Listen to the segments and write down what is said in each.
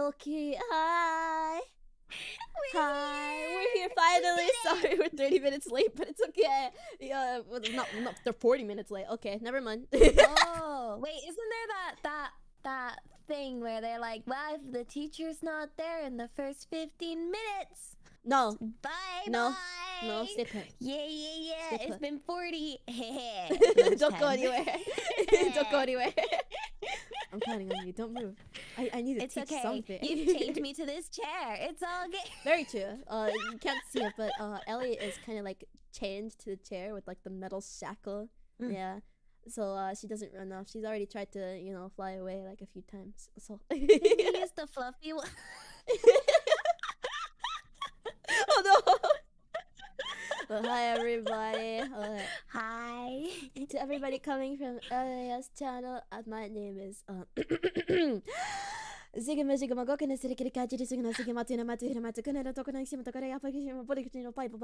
Ohayoki. Hi. We're here finally. Sorry, we're 30 minutes late, but it's okay. Yeah, well, not they're 40 minutes late. Okay, never mind. Oh, wait, isn't there that thing where they're like, well, if the teacher's not there in the first 15 minutes, No. bye. No, stay put. Yeah. Stay It's put. been 40. Don't go anywhere. Don't go anywhere. I'm counting on you. Don't move. I need to teach something. You've chained me to this chair. It's all good. Very true. You can't see it, but Elia is kind of like chained to the chair with like the metal shackle. Yeah. So she doesn't run off. She's already tried to, fly away like a few times. So Use the fluffy one. Oh no. Well, hi everybody. Hi. To everybody coming from Elia's channel. My name is Sigma Sigma Gokuna Sirikiri Kajiri Sigma Sigma Tina Matu Hiramatu to connection to Korea Pakistan Podicino Pipe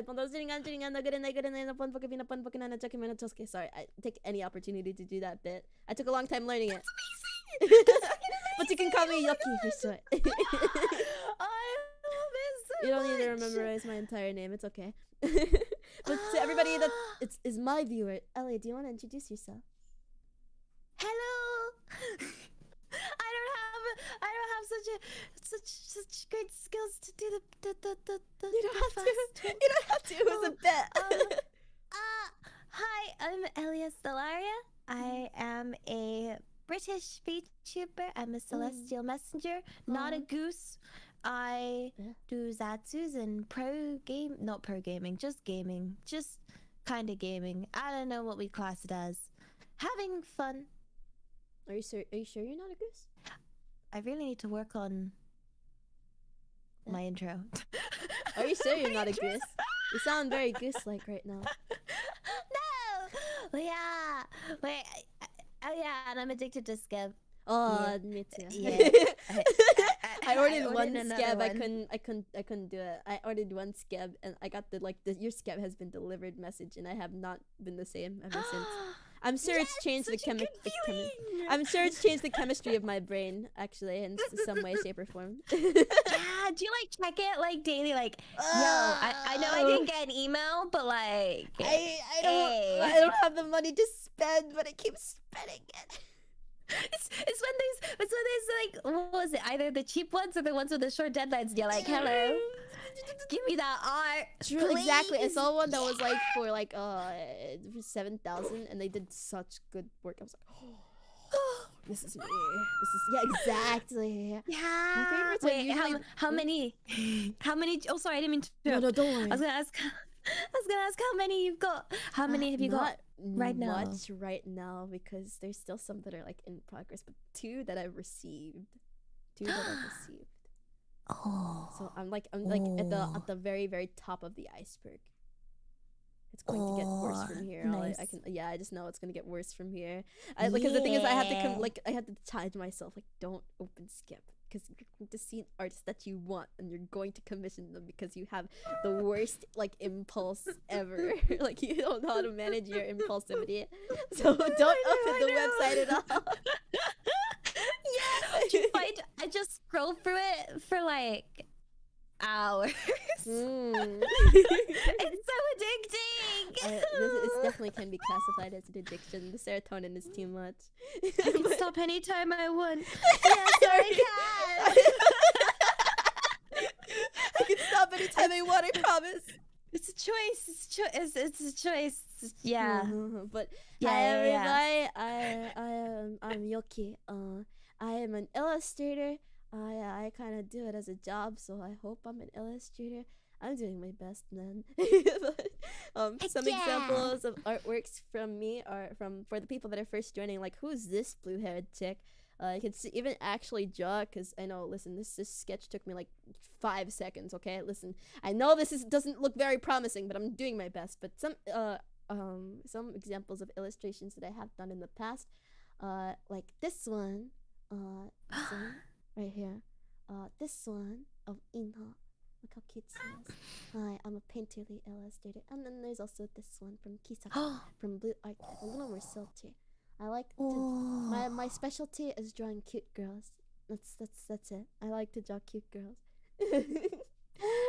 on sitting and sitting and the good and the pun Pokina Pun Pokina and Chucky Manatoske. Sorry, I take any opportunity to do that bit. I took a long time learning it. But you can call me Yoki for short. I love it so You don't need to much. memorize my entire name, it's okay. But to everybody that is my viewer, Elia, do you want to introduce yourself? Hello. I don't have such great skills to do the You don't have to. You don't have to. It was a bit. Hi, I'm Elia Stellaria. I am a British VTuber. I'm a celestial messenger, not a goose. I do zatsus and not pro gaming, just gaming, just kind of gaming. I don't know what we class it as. Having fun. Are you sure you're not a goose? I really need to work on my intro. Are you sure you're not a goose? You sound very goose-like right now. No! Yeah. Wait. Oh yeah, and I'm addicted to Skeb. Oh, me too. Yeah. I ordered one another scab. one. I couldn't do it. I ordered one scab and I got your scab has been delivered message, and I have not been the same ever since. I'm sure it's changed the chemistry. I'm sure it's changed the chemistry of my brain, actually, in some way, shape, or form. Yeah, do you like check it like daily? Like, yo, I know I didn't get an email, but like, I don't have the money to spend, but I keep spending it. It's when there's like, what was it? Either the cheap ones or the ones with the short deadlines. And you're like, hello, give me that art. True, exactly. I saw one that was like for 7,000, and they did such good work. I was like, oh, this is me. Exactly. Yeah. My favorites are Wait, usually... how many? How many? Oh, sorry, I didn't mean to. No, don't worry. I was gonna ask how many you've got. How many have you got right now? Not much right now, because there's still some that are like in progress, but 2 that I've received. Oh. So I'm like at the very, very top of the iceberg. It's going to get worse from here. Nice. I just know it's gonna get worse from here. Because the thing is, I had to tie to myself, like, don't open Skip, because you're going to see an artist that you want, and you're going to commission them because you have the worst impulse ever. Like, you don't know how to manage your impulsivity, so don't open the website at all. Yeah, you find I just scroll through it for like hours. It's so addicting. It definitely can be classified as an addiction. The serotonin is too much. I can stop anytime I want. Yes, I can. I can stop anytime I want, I promise. It's a choice. It's a choice. Yeah. But yeah, hi everybody. I'm Yoki. I am an illustrator. I kind of do it as a job, so I hope I'm an illustrator. I'm doing my best, man. Some examples of artworks from me are for the people that are first joining, like, who's this blue-haired chick? You can even actually draw, because I know, listen, this sketch took me like 5 seconds, okay? Listen, I know this doesn't look very promising, but I'm doing my best. But some examples of illustrations that I have done in the past, like this one, right here, this one of Inha. Look how cute she is. Hi, I'm a painterly illustrator. And then there's also this one from Kisaka, from Blue Art, a little more silty. I like to, my specialty is drawing cute girls. That's it. I like to draw cute girls.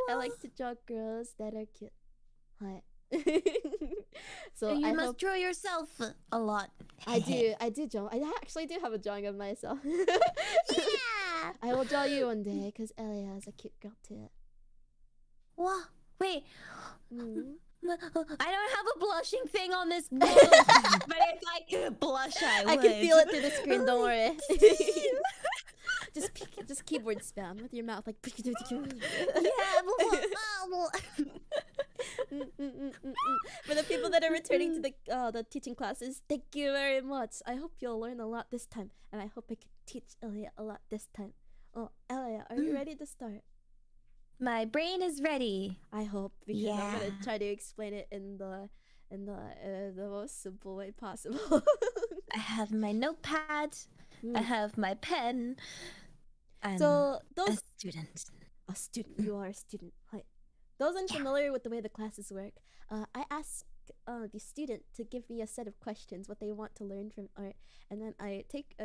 I like to draw girls that are cute. Hi. So you I must hope draw yourself a lot. I do draw. I actually do have a drawing of myself. Yeah. I will draw you one day because Elia is a cute girl too. What? Wait. Mm. I don't have a blushing thing on this move, but if I could blush, I would. I can feel it through the screen. Don't worry. Just keyboard spam with your mouth like. Yeah. For the people that are returning to the teaching classes, thank you very much. I hope you'll learn a lot this time, and I hope I can teach Elia a lot this time. Oh, Elia, are you ready to start? My brain is ready. I hope, because I'm Yeah. gonna try to explain it in the most simple way possible. I have my notepad. I have my pen. I'm So a those student. a student, you are a student. Hi. Those unfamiliar with the way the classes work, I ask the student to give me a set of questions, what they want to learn from art, and then I take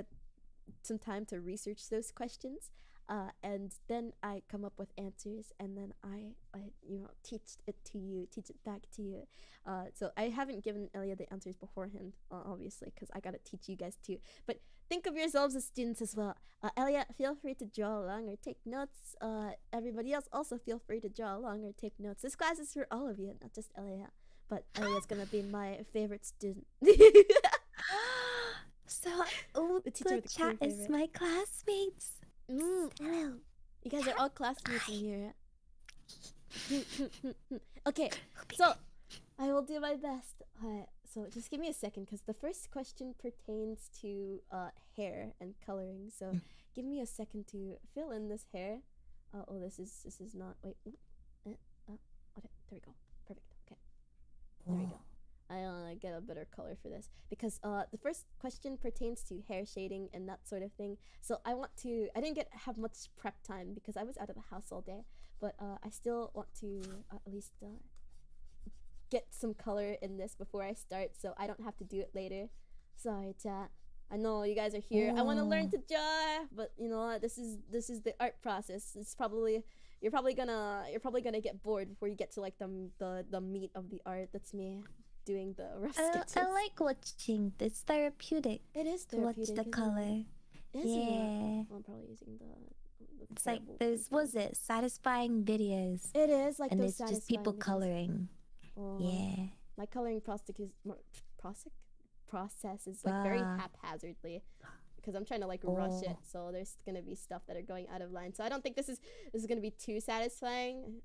some time to research those questions, and then I come up with answers, and then I teach it back to you. So I haven't given Elia the answers beforehand, obviously, because I gotta teach you guys too. But think of yourselves as students as well. Elia, feel free to draw along or take notes. Everybody else also feel free to draw along or take notes. This class is for all of you, not just Elia. But Elia's gonna be my favorite student. So, The teacher with the chat clean is favorite. my classmates. Hello. You guys are all classmates in here. Okay, so I will do my best. So just give me a second, because the first question pertains to hair and coloring. So give me a second to fill in this hair. Oh, this is not. Wait. Okay, there we go. Perfect. Okay, there we go. I'll get a better color for this, because the first question pertains to hair shading and that sort of thing. So I didn't have much prep time because I was out of the house all day, but I still want to at least get some color in this before I start, so I don't have to do it later. Sorry, chat. I know you guys are here. I want to learn to draw, but you know what? This is the art process. You're probably gonna get bored before you get to like the meat of the art. That's me doing the rough sketches. I like watching. It's therapeutic. It is To watch therapeutic. the color. Yeah. Well, I'm probably using the It's like terrible those, pencil. was it satisfying videos? It is like And those it's just people satisfying videos. coloring. Yeah. My coloring process is like very Bah. haphazardly, because I'm trying to like rush it. So there's gonna be stuff that are going out of line. So I don't think this is gonna be too satisfying.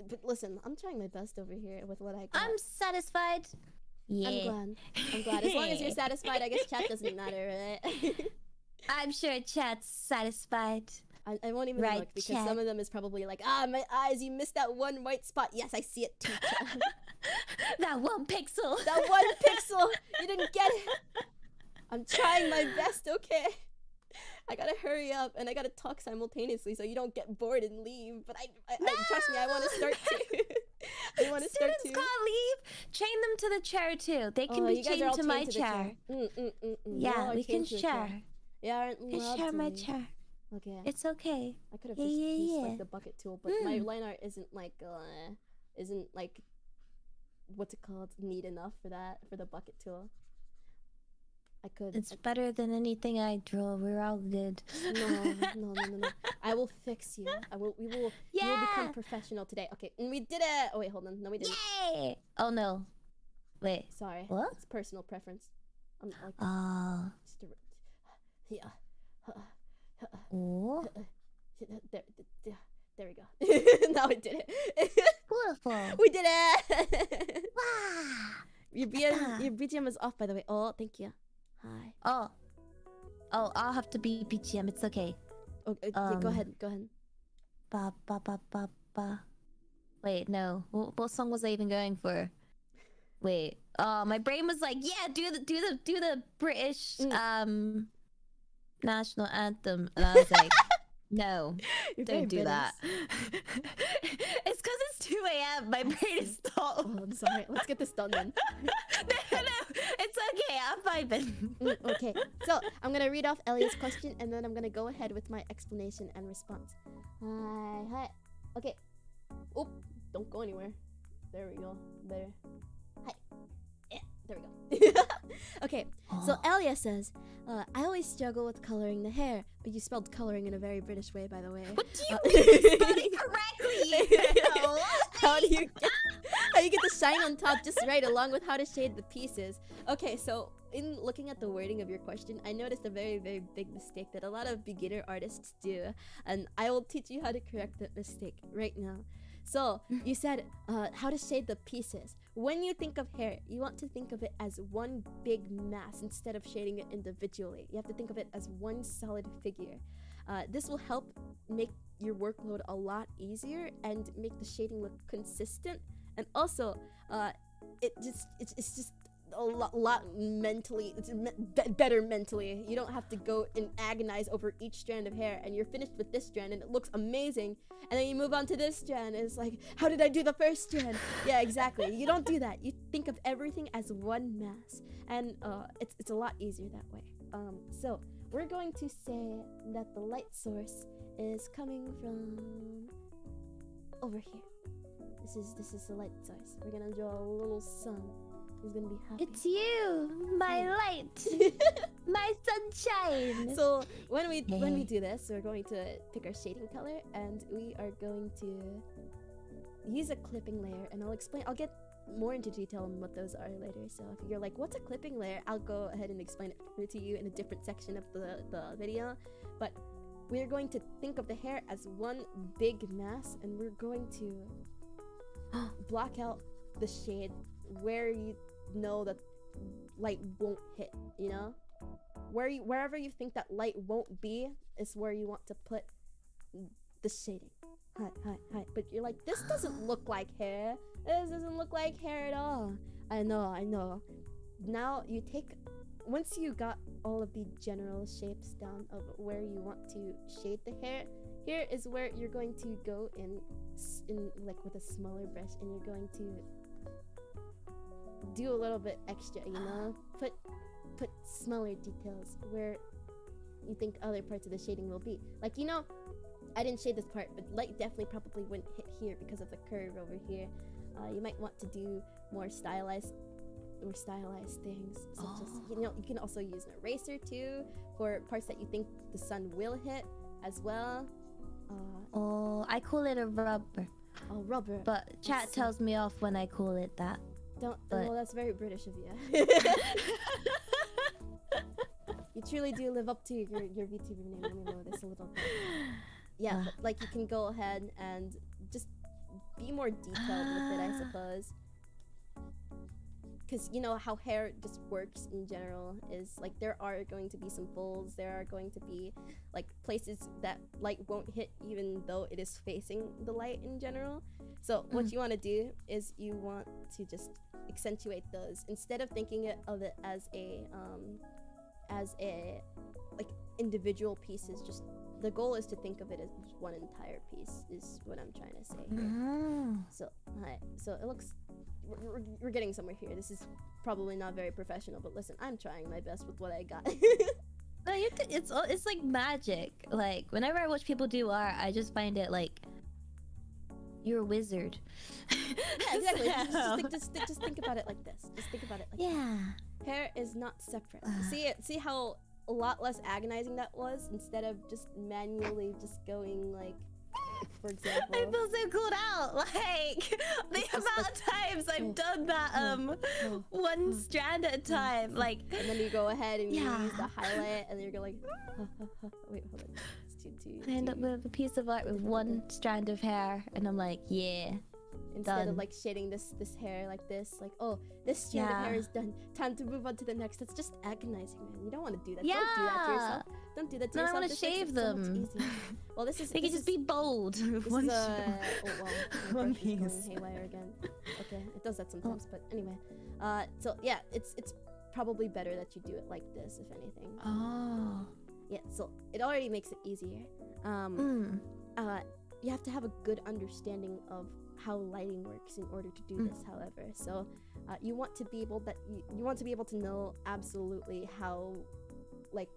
But listen, I'm trying my best over here with what I got. I'm satisfied. Yeah. I'm glad. As long as you're satisfied, I guess chat doesn't matter, right? I'm sure chat's satisfied. I won't even Right, look, because chat. some of them is probably like, my eyes, you missed that one white spot. Yes, I see it too. Chat. That one pixel. That one pixel, you didn't get it. I'm trying my best, okay? I gotta hurry up, and I gotta talk simultaneously so you don't get bored and leave. But I trust me, I want to start too. I want to start Students too. can't leave. Chain them to the chair too. They can be you guys are chained all to my chained to the chair. You Yeah, all are we can chained to a share. chair. Yeah, aren't We allowed share to my leave. chair. Okay. It's okay. I could have Yeah, just yeah, used yeah. like the bucket tool, but my line art isn't like what's it called, neat enough for the bucket tool. I could. It's better than anything I draw. We're all good. No. I will fix you. We will become Yeah. professional today. Okay, and we did it. Oh wait, hold on. No, we didn't. Yay! Oh no. Wait. Sorry. What? It's personal preference. I'm like Oh. just a, yeah. Oh. There we go. Now we did it. Beautiful. We did it. Wow. Your BGM is off, by the way. Oh, thank you. Hi. Oh. I'll have to be BGM. It's okay. Oh, yeah, go ahead. Ba ba ba ba ba. Wait, no. What song was I even going for? Wait. My brain was like, yeah, do the British national anthem, and I was like, no, don't do that. It's because it's 2 a.m. My brain is stopped. Oh, I'm sorry. Let's get this done then. No. It's Okay, I'm vibing. Okay, so I'm gonna read off Elia's question and then I'm gonna go ahead with my explanation and response. Hi. Okay. Oh, don't go anywhere. There we go. There. Hi. Yeah, there we go. Okay, so Elia says, I always struggle with coloring the hair, but you spelled coloring in a very British way, by the way. What do you mean you spelled it correctly? How do you get the shine on top just right, along with how to shade the pieces? Okay, so in looking at the wording of your question, I noticed a very, very big mistake that a lot of beginner artists do, and I will teach you how to correct that mistake right now. So, you said how to shade the pieces. When you think of hair, you want to think of it as one big mass instead of shading it individually. You have to think of it as one solid figure. This will help make your workload a lot easier and make the shading look consistent. And also, it's just a lot mentally, it's better mentally. You don't have to go and agonize over each strand of hair, and you're finished with this strand and it looks amazing, and then you move on to this strand and it's like, how did I do the first strand? Yeah, exactly. You don't do that. You think of everything as one mass, and it's a lot easier that way. So we're going to say that the light source is coming from over here. This is the light source. We're gonna draw a little sun. He's gonna be happy. It's you, my light, my sunshine. So when we do this, we're going to pick our shading color, and we are going to use a clipping layer. And I'll get more into detail on what those are later. So if you're like, what's a clipping layer? I'll go ahead and explain it to you in a different section of the video. But we're going to think of the hair as one big mass, and we're going to block out the shade where you know that light won't hit, you know? Wherever you think that light won't be is where you want to put the shading. Hi. But you're like, this doesn't look like hair. This doesn't look like hair at all. I know. Now you take, once you got all of the general shapes down of where you want to shade the hair, here is where you're going to go in like with a smaller brush, and you're going to do a little bit extra, you know? Put smaller details where you think other parts of the shading will be. Like, you know, I didn't shade this part, but light definitely probably wouldn't hit here because of the curve over here. You might want to do more stylized things, such as, you know, you can also use an eraser too for parts that you think the sun will hit as well. I call it a rubber. Oh, rubber. But chat tells me off when I call it that. Well, that's very British of you. You truly do live up to your VTuber name. Let me know this a little bit. Yeah, but like you can go ahead and just be more detailed with it, I suppose. Because you know how hair just works in general is like there are going to be some folds, there are going to be like places that light won't hit even though it is facing the light in general. So what you want to do is you want to just accentuate those instead of thinking of it as a like individual pieces. Just the goal is to think of it as one entire piece is what I'm trying to say here. So it looks we're getting somewhere here. This is probably not very professional, but listen, I'm trying my best with what I got. No, it's like magic. Like whenever I watch people do art, I just find it like you're a wizard. Yeah, exactly. Just think about it like this. Just think about it like this. Hair is not separate. See how a lot less agonizing that was instead of just manually just going like, for example. I feel so cooled out. Like the amount of times I've done that one strand at a time. Like, and then you go ahead and you use the highlight, and then you go like, wait, hold on. It's too. I end up with a piece of art with one strand of hair, and I'm like, yeah. Instead of like shading this hair like this, like, oh, this strand of hair is done. Time to move on to the next. That's just agonizing, man. You don't want to do that. Yeah. Don't do that to yourself. Don't do that to yourself. I want to shave them. So well, this is. They can just be bold. One one piece. Haywire again. Okay, it does that sometimes, but anyway. So yeah, it's probably better that you do it like this, if anything. Oh. Yeah. So it already makes it easier. You have to have a good understanding of how lighting works in order to do this, however. So you want to be able to know absolutely how, like,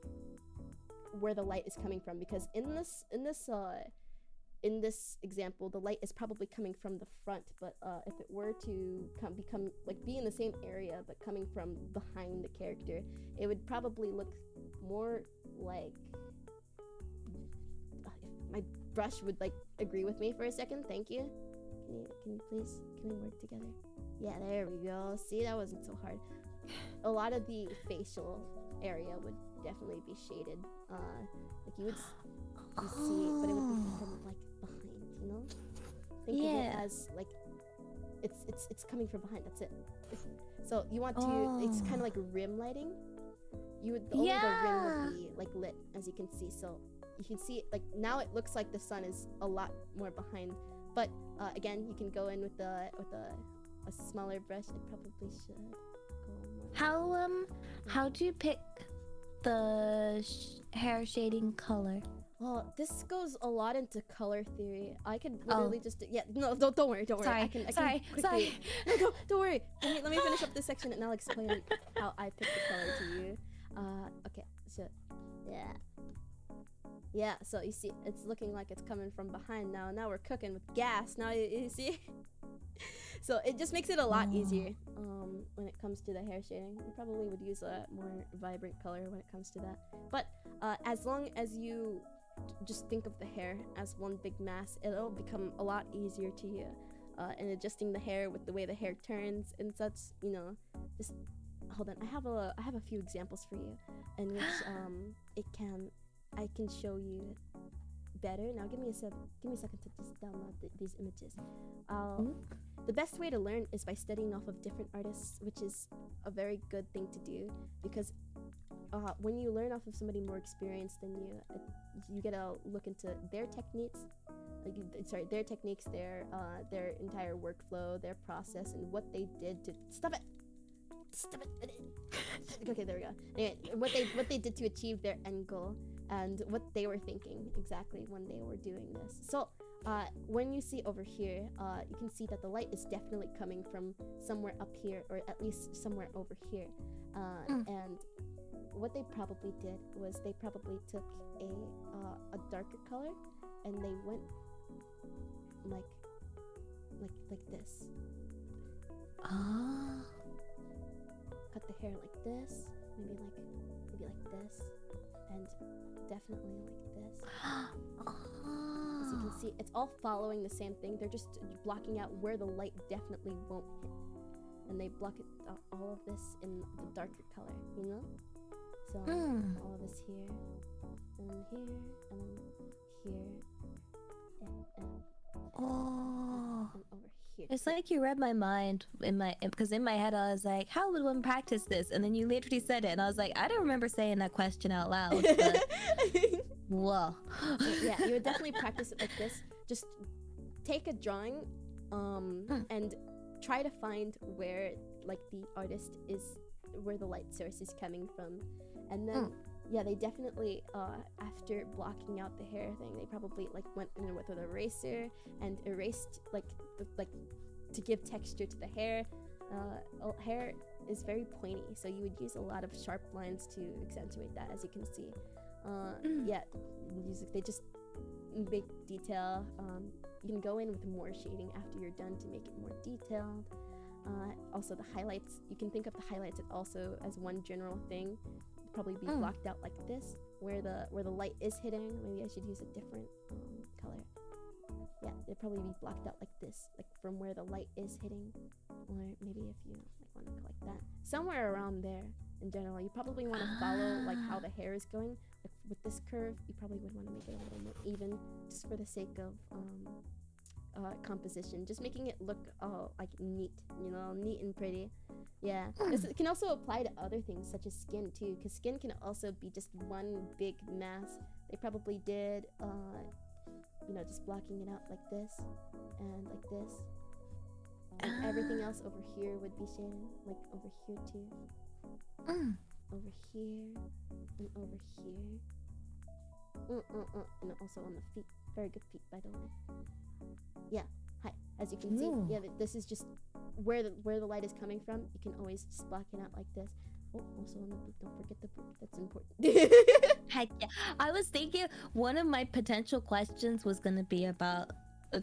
where the light is coming from, because in this example, the light is probably coming from the front, but if it were to be in the same area but coming from behind the character, it would probably look more like, if my brush would like agree with me for a second, thank you. Can we work together? Yeah, there we go. See, that wasn't so hard. A lot of the facial area would definitely be shaded. Like you would see it, but it would be from like behind, you know? Think of it as like it's coming from behind. That's it. So you want to. It's kind of like rim lighting. You would only the rim would be like lit, as you can see. So you can see like now it looks like the sun is a lot more behind. But again, you can go in with a smaller brush. It probably should go more. How do you pick the hair shading color? Well, this goes a lot into color theory. I could literally just don't worry. Sorry. Sorry. No, don't worry. Let me finish up this section and I'll explain how I pick the color to you. Okay, so yeah, so you see it's looking like it's coming from behind now. Now we're cooking with gas. Now you see. So it just makes it a lot easier when it comes to the hair shading. You probably would use a more vibrant color when it comes to that. But as long as you just think of the hair as one big mass, it'll become a lot easier to you. And adjusting the hair with the way the hair turns and such, you know. Just hold on. I have a few examples for you in which I can show you better. Now give me a second to just download these images. The best way to learn is by studying off of different artists, which is a very good thing to do, because when you learn off of somebody more experienced than you, you get to look into their techniques, their entire workflow, their process, and what they did to stop it. Okay, there we go. Anyway, what they did to achieve their end goal and what they were thinking exactly when they were doing this. So when you see over here, you can see that the light is definitely coming from somewhere up here, or at least somewhere over here. And what they probably did was they probably took a darker color and they went like this. Cut the hair like this, maybe like this, and definitely like this. As you can see, it's all following the same thing. They're just blocking out where the light definitely won't hit, and they block it all of this in the darker color, you know. So all of this here, and here, and here, and over here. It's like you read my mind because in my head I was like, how would one practice this? And then you literally said it, and I was like, I don't remember saying that question out loud. But whoa. Yeah, you would definitely practice it like this. Just take a drawing, and try to find where like the artist is, where the light source is coming from, and then. Yeah, they definitely, after blocking out the hair thing, they probably like went in with an eraser and erased like to give texture to the hair. Hair is very pointy, so you would use a lot of sharp lines to accentuate that, as you can see. Yeah, they just make detail. You can go in with more shading after you're done to make it more detailed. Also the highlights, you can think of the highlights also as one general thing. Probably be blocked out like this, where the light is hitting. Maybe I should use a different color. Yeah, it'd probably be blocked out like this, like from where the light is hitting, or maybe if you like want to go like that, somewhere around there. In general, you probably want to follow like how the hair is going. Like with this curve, you probably would want to make it a little more even, just for the sake of composition, just making it look like neat, you know, neat and pretty. Yeah, this can also apply to other things such as skin too, because skin can also be just one big mass. They probably did you know, just blocking it out like this and like this, and everything else over here would be shaded, like over here too, over here and over here, and also on the feet. Very good feet, by the way. Yeah, hi. As you can see, yeah, this is just where the light is coming from, you can always just block it out like this. Oh, also on the boob, don't forget the boob. That's important. Heck yeah. I was thinking one of my potential questions was gonna be about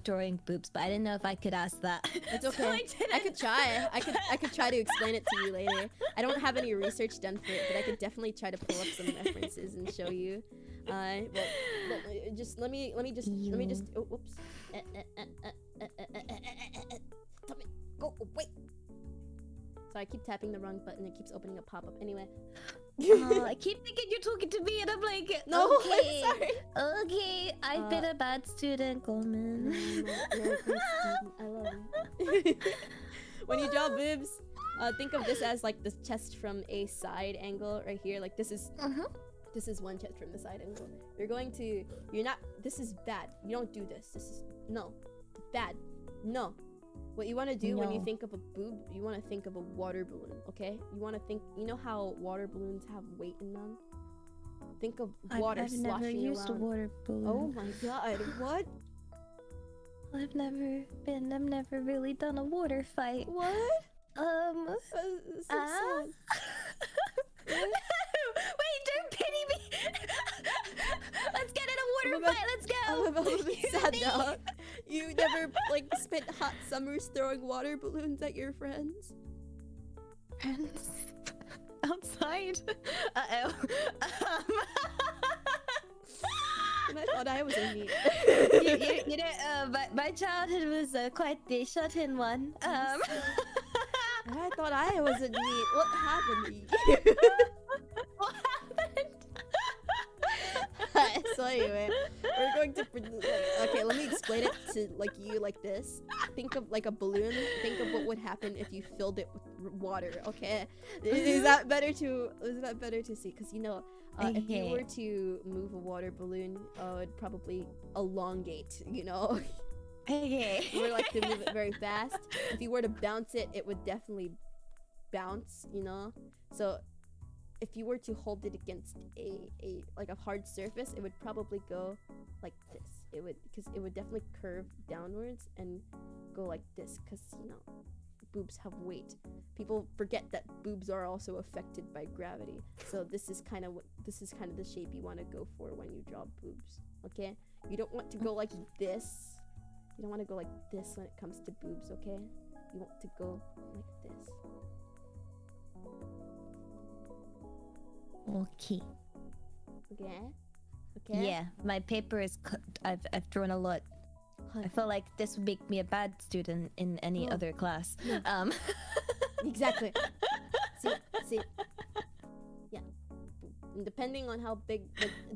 drawing boobs, but I didn't know if I could ask that. It's okay. So I could try. I could try to explain it to you later. I don't have any research done for it, but I could definitely try to pull up some references and show you. Well, just let me just. Oh, whoops. Stop it. Go away. So I keep tapping the wrong button. It keeps opening a pop-up. Anyway. I keep thinking you're talking to me, and I'm like, no, okay, I'm sorry. Okay, I've been a bad student, Goldman. You're a good student. I love you. When you draw boobs, think of this as like the chest from a side angle right here. Like this is one chest from the side angle. You're not. This is bad. You don't do this. This is no, bad. No. What you want to do when you think of a boob, you want to think of a water balloon, okay? You want to think, you know how water balloons have weight in them? Think of water sloshing around. I've never used a water balloon. Oh my god, what? I've never really done a water fight. What? So sad. Wait, don't pity me! Let's get in a water fight, let's go! I'm about to be sad now. You never, like, spent hot summers throwing water balloons at your friends? Friends? Outside? Uh-oh. And I thought I was a neat. you know, my childhood was quite the shut-in one. I thought I was a neat. What happened to you? What happened? So anyway, we're going to okay, let me explain it to you like this. Think of like a balloon. Think of what would happen if you filled it with water. Okay, is that better to see? Because you know, if you were to move a water balloon, it'd probably elongate. You know. Okay. If you were like to move it very fast, if you were to bounce it, it would definitely bounce. You know, so. If you were to hold it against a hard surface, it would probably go like this. Because it would definitely curve downwards and go like this. Because you know, boobs have weight. People forget that boobs are also affected by gravity. So this is kind of the shape you want to go for when you draw boobs. Okay, you don't want to go like this. You don't want to go like this when it comes to boobs. Okay, you want to go like this. Okay. Okay. Yeah, my paper is I've drawn a lot. I feel like this would make me a bad student in any other class. No. Exactly. See. Yeah. And depending on how big,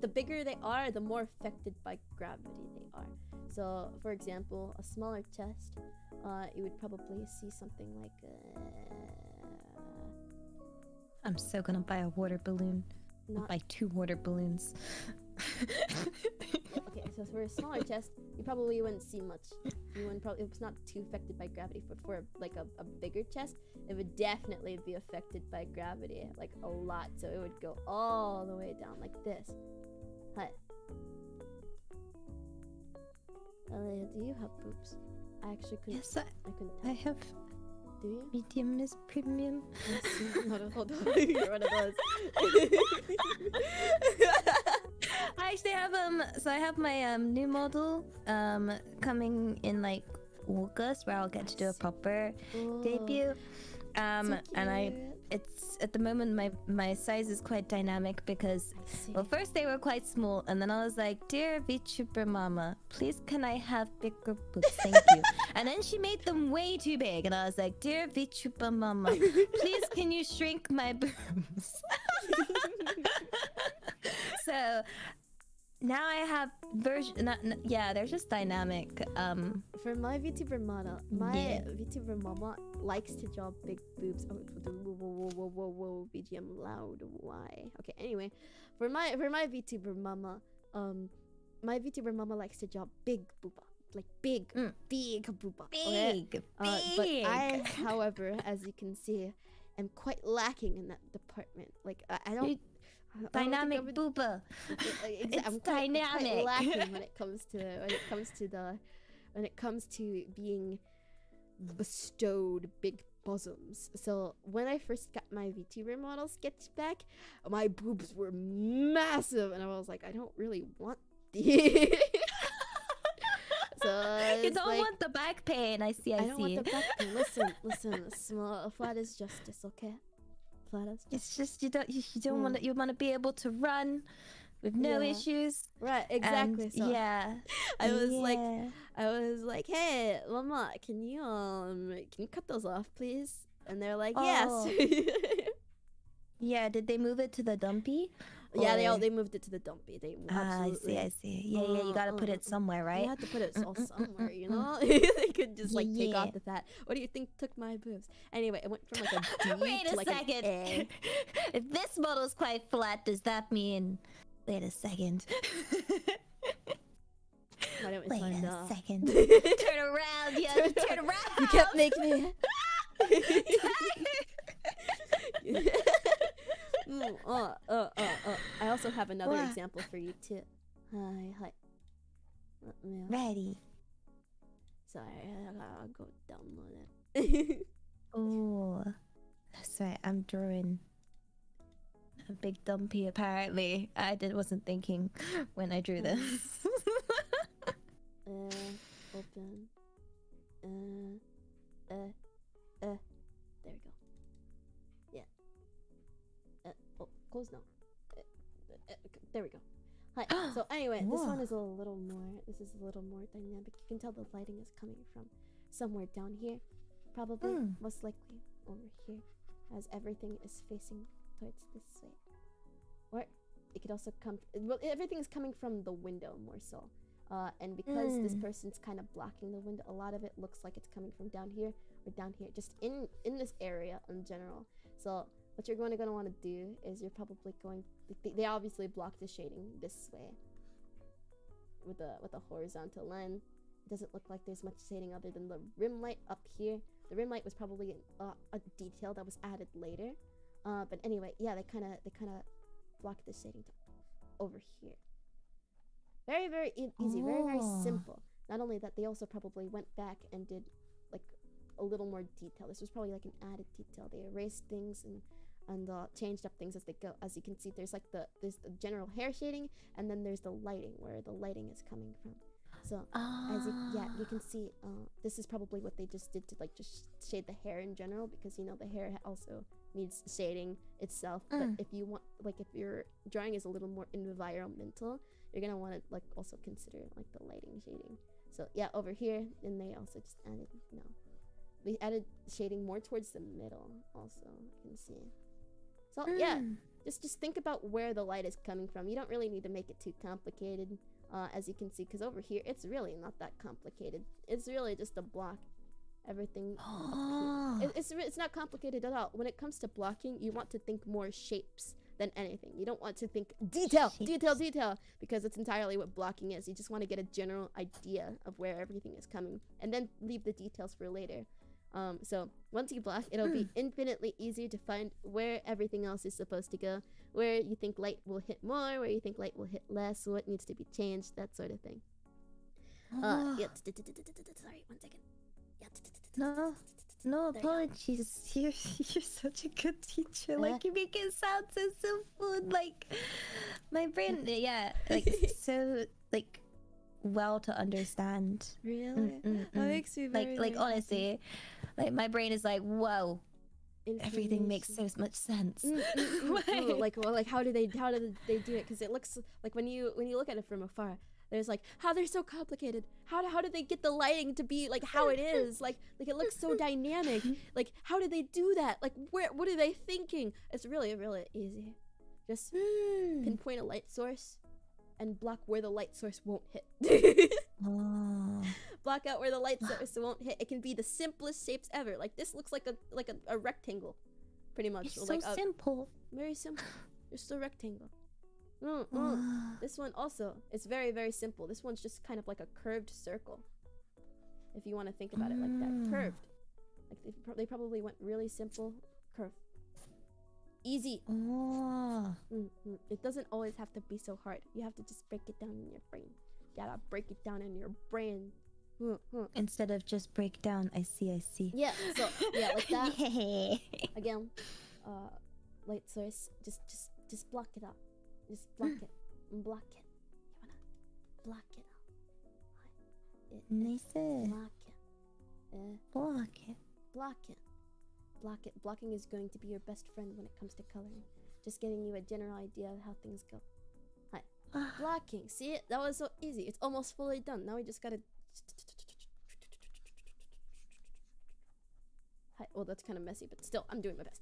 the bigger they are, the more affected by gravity they are. So, for example, a smaller chest, you would probably see something like. I'm so gonna buy a water balloon. I'll buy 2 water balloons. Okay, so for a smaller chest, you probably wouldn't see much. It's not too affected by gravity. But for like a bigger chest, it would definitely be affected by gravity, like a lot. So it would go all the way down like this. Hi. Elia, do you have boobs? I actually couldn't. Yes, I couldn't. I have. Do you? Medium is premium. Hold on. You're one of those. I actually have so I have my new model coming in like August, where I'll get to do a proper debut. So and it's at the moment my size is quite dynamic because well, first they were quite small, and then I was like, dear VTuber mama, please can I have bigger boobs, thank you. And then she made them way too big, and I was like, dear VTuber mama, please can you shrink my boobs. So now I have they're just dynamic. For my VTuber model, VTuber mama likes to draw big boobs. Oh, whoa, BGM loud. Why? Okay, anyway, for my VTuber mama, my VTuber mama likes to draw big booba, like big booba. Big. But I, however, as you can see, am quite lacking in that department. Like I don't. Dynamic booba. I'm quite lacking when it comes to being bestowed big bosoms. So when I first got my VTuber model sketch back, my boobs were massive, and I was like, I don't really want these. So You don't want the back pain. I see. I don't want the back pain. Listen. Flat is justice, okay? Flat is justice. It's just you don't want to. You want to be able to run with no issues. Right, exactly. And, so I was like, hey, Mama, can you cut those off, please? And they're like, yes. Yeah, did they move it to the dumpy? Yeah, they moved it to the dumpy. They absolutely. I see. Yeah, you gotta put it somewhere, right? You have to put it all somewhere, you know? They could just like take off the fat. What do you think took my boobs? Anyway, it went from like a D Wait to a like second. an A. If this model's quite flat, does that mean... Wait a second. Why don't we Wait find a out? second. Turn around, yeah. Turn around. You can't make me. I also have another example for you too. Hi. Ready. Sorry, I gotta go download it. Oh, that's right. I'm drawing a big dumpy. Apparently, wasn't thinking when I drew this. Open. There we go. Yeah. Close now. There we go. Hi. So anyway, this one is a little more. This is a little more dynamic. You can tell the lighting is coming from somewhere down here, probably most likely over here, as everything is facing towards this way. Or it could also come. Well, everything is coming from the window more so. And because this person's kind of blocking the window, a lot of it looks like it's coming from down here or down here, just in this area in general. So what you're going to want to do is you're probably going. They obviously block the shading this way with a horizontal line. It doesn't look like there's much shading other than the rim light up here. The rim light was probably a detail that was added later. But anyway, yeah, they kind of block the shading over here. Very, very easy. Very, very simple. Not only that, they also probably went back and did like a little more detail. This was probably like an added detail. They erased things and changed up things as they go. As you can see, there's the general hair shading, and then there's the lighting, where the lighting is coming from. So you can see, this is probably what they just did to like just shade the hair in general, because you know the hair also needs shading itself. But if you want, like, if your drawing is a little more environmental, you're gonna want to like also consider like the lighting shading. So yeah, over here, and they also just added they added shading more towards the middle. Also, you can see. So yeah, just think about where the light is coming from. You don't really need to make it too complicated, as you can see, because over here it's really not that complicated. It's really just a block. Everything. It's not complicated at all. When it comes to blocking, you want to think more shapes than anything. You don't want to think detail, because it's entirely what blocking is. You just want to get a general idea of where everything is coming, and then leave the details for later. So once you block, it'll be infinitely easier to find where everything else is supposed to go, where you think light will hit more, where you think light will hit less, what needs to be changed, that sort of thing. Sorry, 1 second. No apologies. You're such a good teacher. Like, you make it sound so simple. Like, my brain, like so like well to understand. Really? That makes me very, like very honestly, happy. Like my brain is like, whoa. Everything makes so much sense. Like how do they do it? Because it looks like when you look at it from afar, there's like, how they're so complicated. How do they get the lighting to be like how it is? Like it looks so dynamic. Like, how do they do that? Like, what are they thinking? It's really, really easy. Just pinpoint a light source and block where the light source won't hit. Block out where the light source won't hit. It can be the simplest shapes ever. Like, this looks like a rectangle, pretty much. It's so simple. Very simple. Just a rectangle. This one also, it's very, very simple. This one's just kind of like a curved circle, if you want to think about it like that. Curved. Like they probably went really simple. Curve. Easy. It doesn't always have to be so hard. You have to just break it down in your brain. You gotta break it down in your brain. Instead of just break down, I see. Yeah, so yeah, like that. Yeah. Again, light source. Just block it out. Just block it. Block it. You wanna block it out. Nice. Block it. Block it. Block it. Block it. Blocking is going to be your best friend when it comes to coloring. Just getting you a general idea of how things go. Hi. Blocking. See it? That was so easy. It's almost fully done. Now we just gotta. Hi. Well, that's kind of messy, but still, I'm doing my best.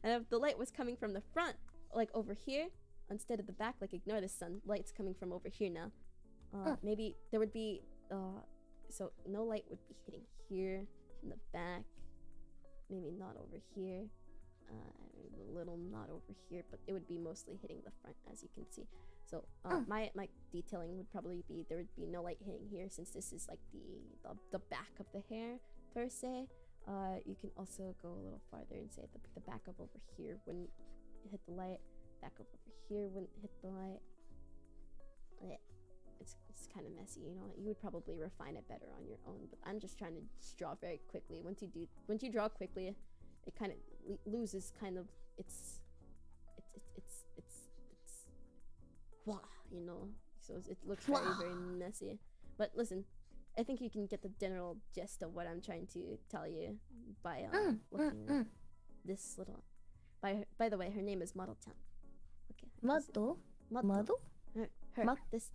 And if the light was coming from the front, like over here, instead of the back, like ignore the sun. Light's coming from over here now. Maybe there would be. So no light would be hitting here in the back. Maybe not over here. A little not over here, but it would be mostly hitting the front, as you can see. So my detailing would probably be there would be no light hitting here, since this is like the back of the hair per se. You can also go a little farther and say the back of over here wouldn't hit the light. Back of over here wouldn't hit the light. It's kind of messy, you know. You would probably refine it better on your own, but I'm just trying to draw very quickly. Once you draw quickly, it kind of loses kind of it's wow, you know. So it looks very messy. But listen, I think you can get the general gist of what I'm trying to tell you by looking at this little. By the way, her name is Model-chan. Okay. Model? Her. This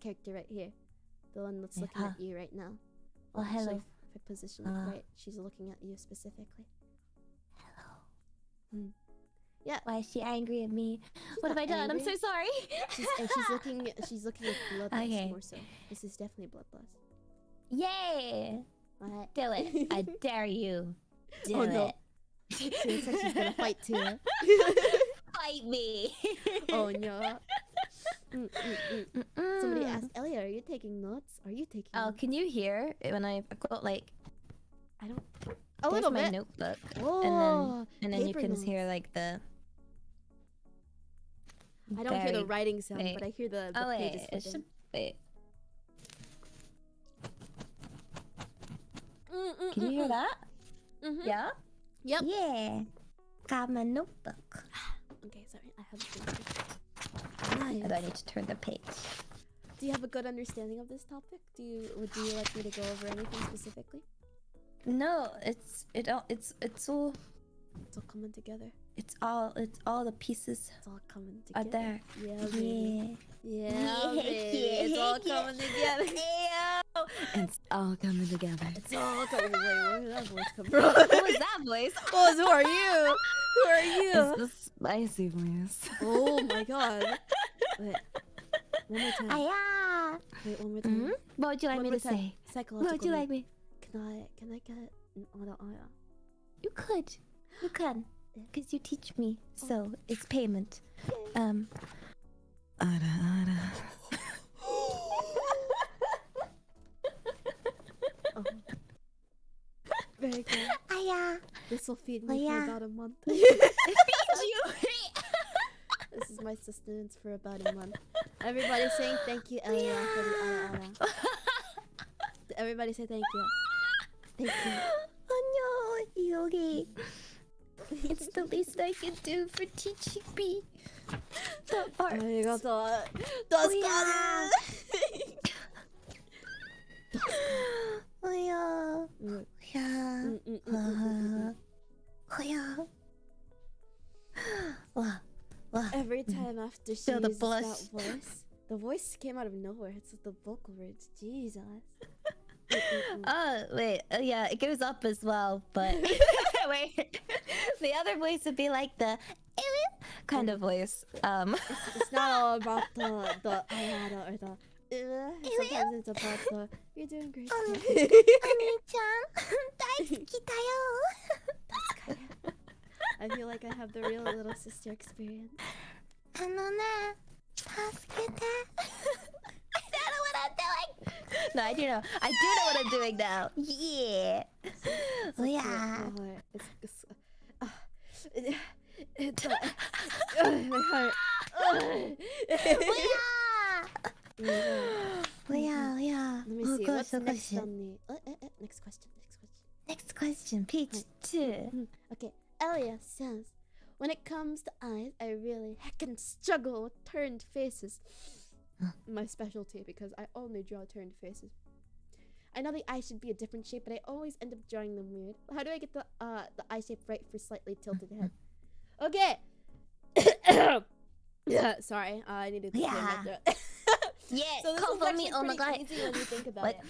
character right here, the one that's looking at you right now. Oh, hello. If I position it right, she's looking at you specifically. Hello. Yeah. Why is she angry at me? What have I done? Angry. I'm so sorry. She's looking at bloodlust Okay. more so. This is definitely bloodlust. Yay! What? Do it. I dare you. Do Oh, no. it. She looks like she's gonna fight too. Fight me. Oh no. Somebody asked Elia, are you taking notes? Are you taking Oh, notes? can you hear it when I've got like I don't. A there's little my bit. notebook, Oh, and then you paper can notes. hear like the. I don't hear the very- writing sound, wait. but I hear the Oh pages wait, it flipping. should wait. Can you hear that? Mm-hmm. Yeah. Yep. Yeah. Got my notebook. Okay, sorry. I have the And I need to turn the page. Do you have a good understanding of this topic? Would you like me to go over anything specifically? No, it's all It's all coming together. it's all the pieces It's all coming are together. there. Yeah, baby. Yeah. Yeah, baby. It's all coming together. It's all coming together. It's all coming together. Where did that voice come from? What was that voice? Oh, who are you? Who are you? It's the spicy voice. Oh my god. Wait. One more time. Aya. Wait, one more time. What would you like One me more to time. say? Psychological. What would you like me? Can I get an aya? You could. You can. Because you teach me. So it's payment. Ara. Oh. Very good. Aya. This will feed me for about a month. You. This is my sustenance for about a month. Everybody saying thank you, Elia, for the ara ara. Everybody say thank you. Thank you. Oh no, Yogi. It's the least I can do for teaching me the art. Arigato. Yeah. Oh yeah. Yeah. Oh yeah. Wow. Every time after she Feel the uses blush. that voice, the voice came out of nowhere. It's the vocal words. Jesus. Oh wait, yeah, it goes up as well, but wait, the other voice would be like the kind of voice. It's not all about the ayada or the. Sometimes it's about the. You're doing great. I feel like I have the real little sister experience. I don't know what I'm doing. No, I do know. I do know what I'm doing now. Yeah. Oh yeah. It's my heart. Oh yeah. What's special next question. on the next question? Next question, page 2. Okay, Elia says, when it comes to eyes, I really heckin' struggle with turned faces. My specialty, because I only draw turned faces. I know the eye should be a different shape, but I always end up drawing them weird. How do I get the eye shape right for slightly tilted head? Okay. Yeah, sorry, I needed to clear my throat. Yeah, So this is actually pretty easy when you think about it.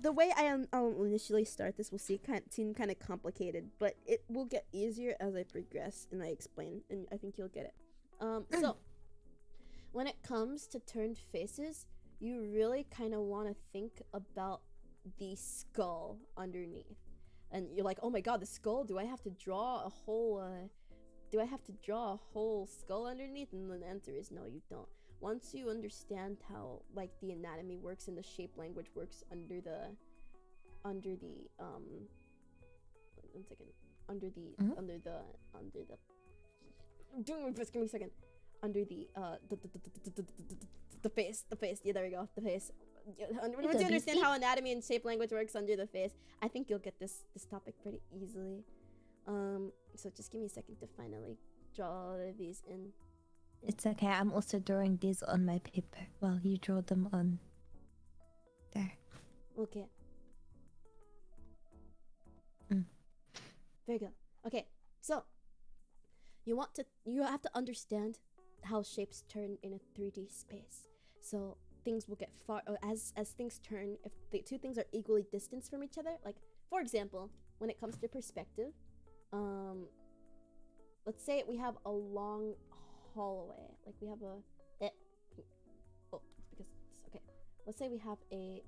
The way I'll initially start this will seem kind of complicated, but it will get easier as I progress and I explain, and I think you'll get it. So when it comes to turned faces, you really kind of want to think about the skull underneath, and you're like, oh my god, the skull. Do I have to draw a whole skull underneath? And the answer is no, you don't. Once you understand how like the anatomy works and the shape language works under the one second, just give me a second, under the face, yeah, there we go, the face. Once you understand how anatomy and shape language works under the face, I think you'll get this topic pretty easily. So just give me a second to finally draw all of these in. It's okay, I'm also drawing these on my paper while you draw them on there. Okay. Very good. Okay, so you have to understand how shapes turn in a 3D space. So things will get as things turn, if the two things are equally distanced from each other. Like, for example, when it comes to perspective, let's say we have a long hallway, like we have let's say we have a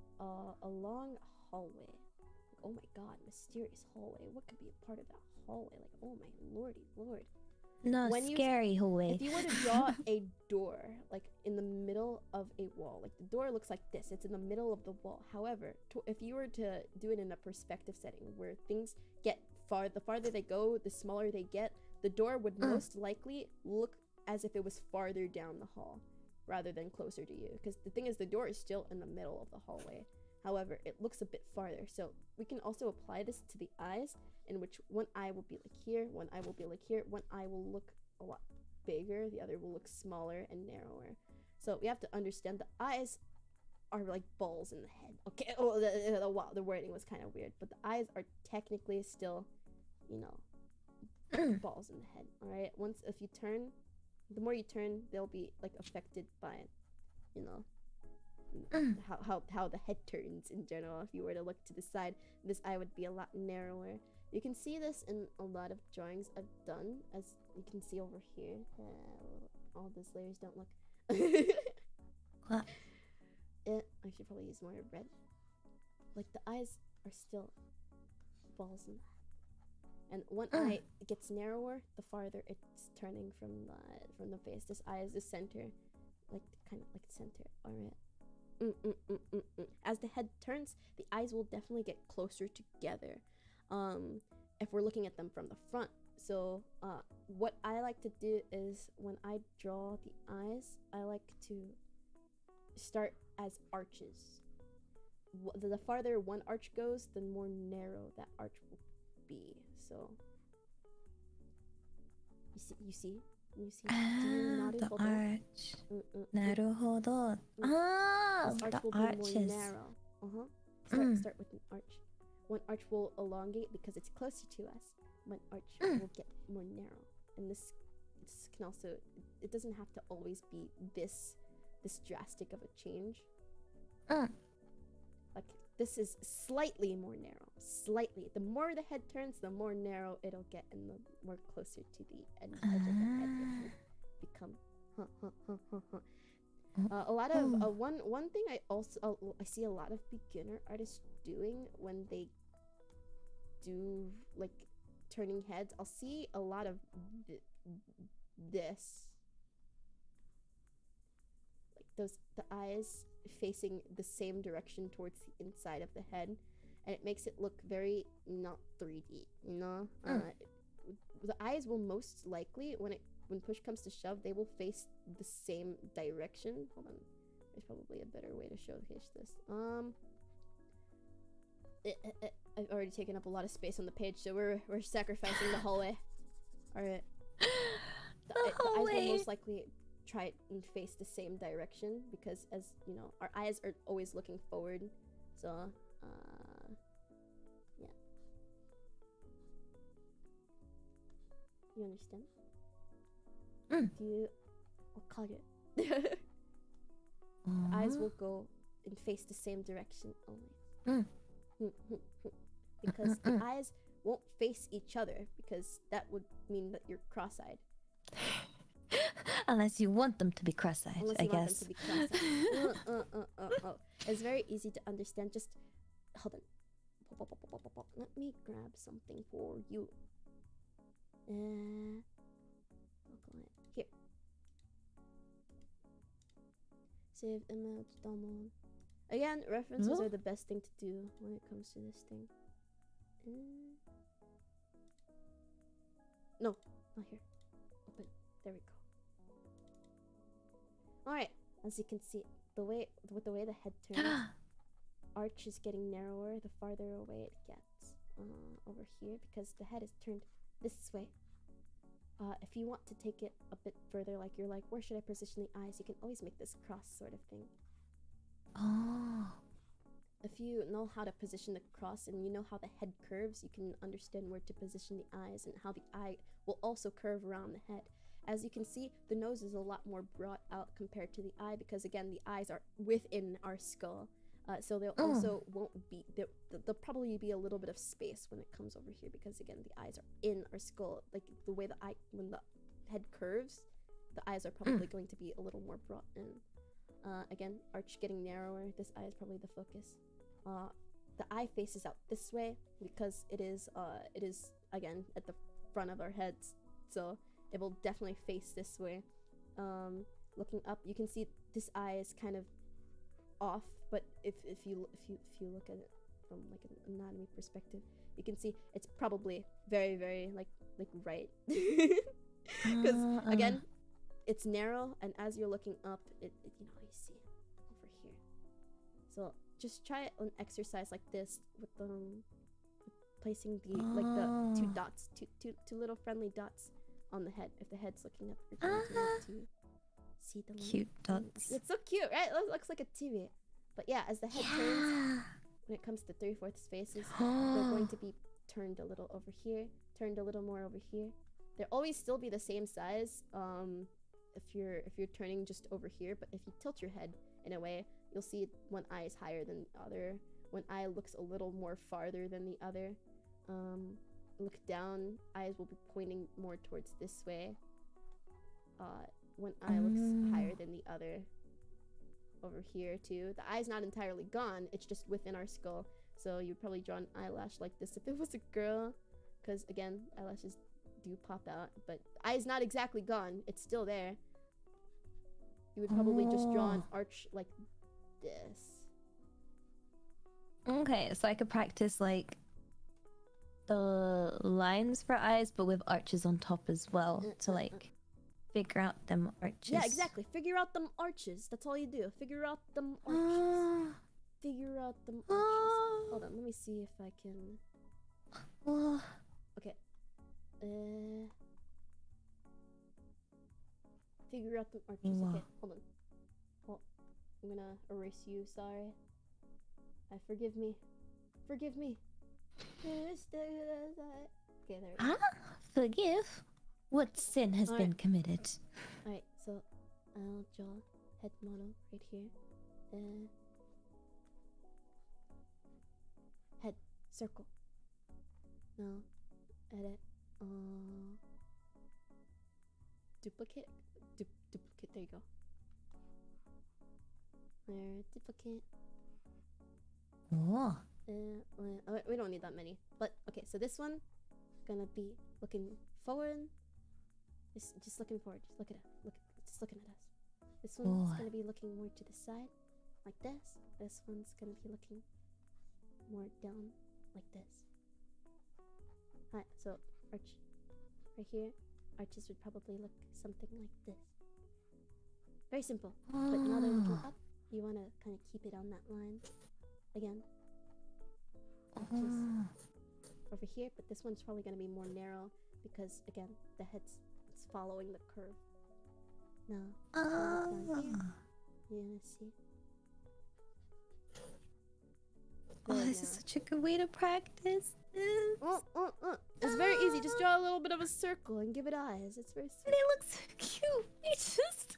long hallway. Like, oh my god, mysterious hallway. What could be a part of that hallway? Like, oh my lordy lord. No, scary hallway. If you were to draw a door like in the middle of a wall, like the door looks like this, it's in the middle of the wall. However, if you were to do it in a perspective setting where things get the farther they go, the smaller they get, the door would most likely look as if it was farther down the hall rather than closer to you, because the thing is, the door is still in the middle of the hallway. However, it looks a bit farther. So we can also apply this to the eyes, in which one eye will be like here, one eye will be like here, one eye will look a lot bigger, the other will look smaller and narrower. So we have to understand the eyes are like balls in the head. Okay, wow, the wording was kind of weird, but the eyes are technically still, balls in the head. All right, if you turn, the more you turn, they'll be like affected by, how the head turns in general. If you were to look to the side, this eye would be a lot narrower. You can see this in a lot of drawings I've done, as you can see over here. All those layers don't look. What? I should probably use more red. Like, the eyes are still balls in the head. And one eye gets narrower the farther it's turning from the face. This eye is the center, like kind of like center. All right. As the head turns, the eyes will definitely get closer together. If we're looking at them from the front. So what I like to do is, when I draw the eyes, I like to start as arches. The farther one arch goes, the more narrow that arch will be. So you see the arch. Naruhodo. Ah, this arch the will be arches. more narrow. Start with an arch. One arch will elongate because it's closer to us. One arch will get more narrow. And this can also, it doesn't have to always be this drastic of a change. Like, this is slightly more narrow. Slightly. The more the head turns, the more narrow it'll get, and the more closer to the edge of the head it will become. A lot of one thing I see a lot of beginner artists doing when they do like turning heads, I'll see a lot of this, like the eyes facing the same direction towards the inside of the head, and it makes it look very not 3D, the eyes will most likely, when push comes to shove, they will face the same direction. Hold on, there's probably a better way to showcase this. I've already taken up a lot of space on the page, so we're sacrificing the hallway. All right. The eyes will most likely try and face the same direction because, as you know, our eyes are always looking forward. So, yeah. You understand? Do you? What color? The eyes will go and face the same direction only. Because the eyes won't face each other, because that would mean that you're cross-eyed. Unless you want them to be cross-eyed, I guess. Them to be cross-eyed. It's very easy to understand. Just hold on. Let me grab something for you. Here. Save image, download. Again, references are the best thing to do when it comes to this thing. No, not here. Open. There we go. Alright, as you can see, with the way the head turns, arch is getting narrower the farther away it gets. Over here, because the head is turned this way. If you want to take it a bit further, like you're like, where should I position the eyes? You can always make this cross sort of thing. If you know how to position the cross and you know how the head curves, you can understand where to position the eyes and how the eye will also curve around the head. As you can see, the nose is a lot more brought out compared to the eye because, again, the eyes are within our skull. So they'll also won't be, there'll probably be a little bit of space when it comes over here because, again, the eyes are in our skull. Like the way when the head curves, the eyes are probably going to be a little more brought in. Again, arch getting narrower. This eye is probably the focus. The eye faces out this way because it is again at the front of our heads, so it will definitely face this way. Looking up, you can see this eye is kind of off, but if you look at it from like an anatomy perspective, you can see it's probably very, very like right, because again, it's narrow, and as you're looking up, it you know, you see over here. So just try it an exercise like this with placing the the two dots, two little friendly dots on the head. If the head's looking up, you're going to want to see the cute dots. It's so cute, right? It looks like a TV. But yeah, as the head turns, when it comes to 3/4 faces, they're going to be turned a little over here, turned a little more over here. They'll always still be the same size. If you're turning just over here, but if you tilt your head in a way, you'll see one eye is higher than the other. One eye looks a little more farther than the other. Look down, eyes will be pointing more towards this way. One eye looks higher than the other. Over here too. The eye's not entirely gone, it's just within our skull. So you'd probably draw an eyelash like this if it was a girl, because again, eyelashes do pop out, but the eye's not exactly gone, it's still there. You would probably just draw an arch like this. Okay, so I could practice like the lines for eyes, but with arches on top as well to like figure out them arches. Yeah, exactly. Figure out them arches. That's all you do. Figure out them arches. Figure out them arches. Hold on, let me see if I can. Okay. Figure out them arches. Okay, hold on. Oh, I'm gonna erase you. Sorry. Forgive me. Forgive me. Okay, there we go. Forgive? What sin has been committed? Alright, so I'll draw head model right here. Head circle. Now edit. Duplicate. Duplicate. There you go. There. Duplicate. Oh. We don't need that many. But okay, so this one gonna be looking forward. Just looking forward. Just looking at us. This one's gonna be looking more to the side, like this. This one's gonna be looking more down, like this. Alright, so arch right here. Arches would probably look something like this. Very simple. But now they're looking up. You wanna kind of keep it on that line again. which is over here, but this one's probably gonna be more narrow because again, the head's it's following the curve. No. Down here. You're gonna see. Oh, this is such a good way to practice this. It's very easy. Just draw a little bit of a circle and give it eyes. It's very simple. And it looks so cute. It's just.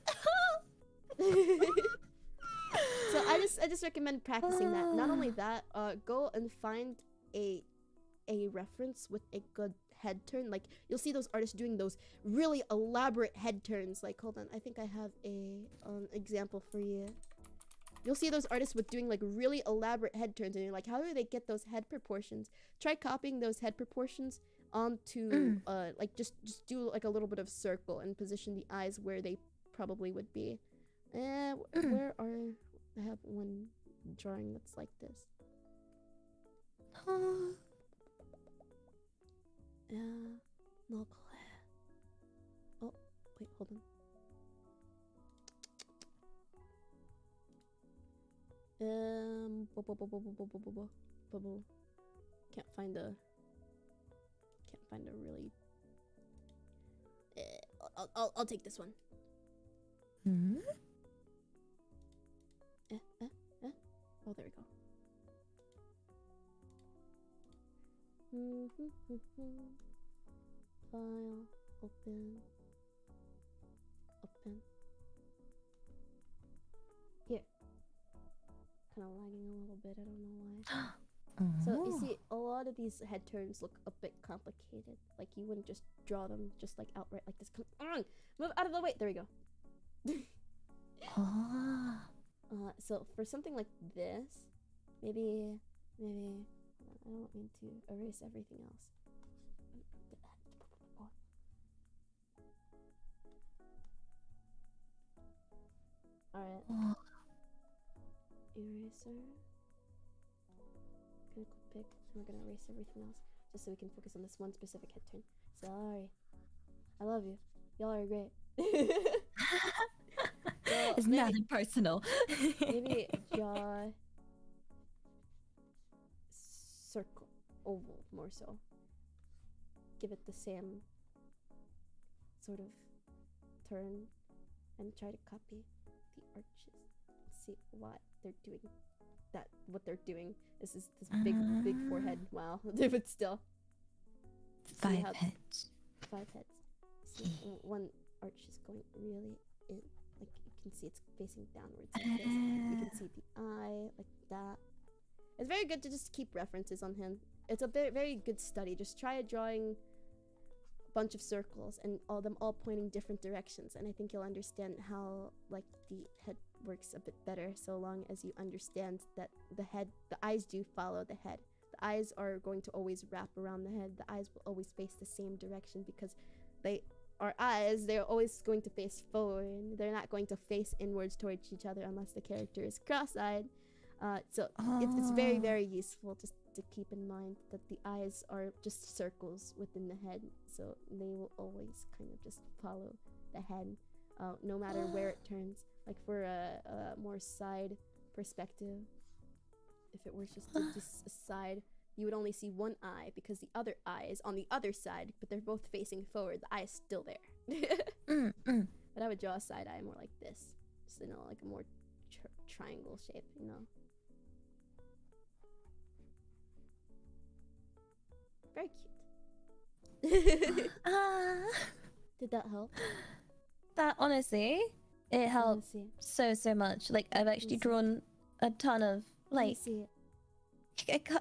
So I just recommend practicing that. Not only that, go and find a reference with a good head turn. Like you'll see those artists doing those really elaborate head turns. Like hold on, I think I have a example for you. You'll see those artists with doing like really elaborate head turns, and you're like, how do they get those head proportions? Try copying those head proportions onto like just do like a little bit of circle and position the eyes where they probably would be. Where are I have one drawing that's like this. No clear. Oh, wait, hold on. Can't find a really. I'll take this one. Hmm? Oh, there we go. File, open. Here. Kind of lagging a little bit, I don't know why. So you see, a lot of these head turns look a bit complicated. Like you wouldn't just draw them just like outright like this. Come on, move out of the way. There we go. So for something like this, maybe I don't mean to erase everything else. Alright. Eraser. Gonna pick, and we're gonna erase everything else just so we can focus on this one specific head turn. Sorry. I love you. Y'all are great. So it's nothing personal. Maybe draw circle, oval more so. Give it the same sort of turn and try to copy the arches. See what they're doing. What they're doing is this big forehead. Wow, but still. Five heads. See, one arch is going really in. Like you can see it's facing downwards like this. You can see the eye like that. It's very good to just keep references on him. It's a very good study. Just try drawing a bunch of circles and all pointing different directions, and I think you'll understand how like the head works a bit better, so long as you understand that the eyes do follow the head. The eyes are going to always wrap around the head. The eyes will always face the same direction because they are eyes. They're always going to face forward. They're not going to face inwards towards each other unless the character is cross-eyed. So it's very useful just to keep in mind that the eyes are just circles within the head, so they will always kind of just follow the head, no matter where it turns. Like for a more side perspective, if it was just a side, you would only see one eye because the other eye is on the other side, but they're both facing forward. The eye is still there. But I would draw a side eye more like this, just like a more triangle shape, Very cute. Did that help? That honestly, it helps so much. Like I've actually drawn a ton of like.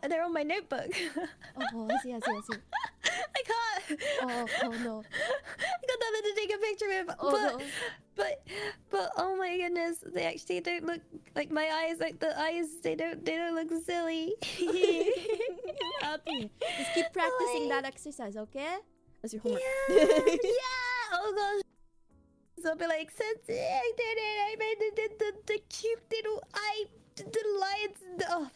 They're on my notebook. Oh, I see. I can't. Oh no. I got nothing to take a picture of. Oh, but oh my goodness, they actually don't look like my eyes. Like the eyes, they don't look silly. Happy. Just keep practicing that exercise, okay? That's your homework. Yeah. Oh gosh. So I'll be like, since I did it, I made the cute little eye. The lions. Oh,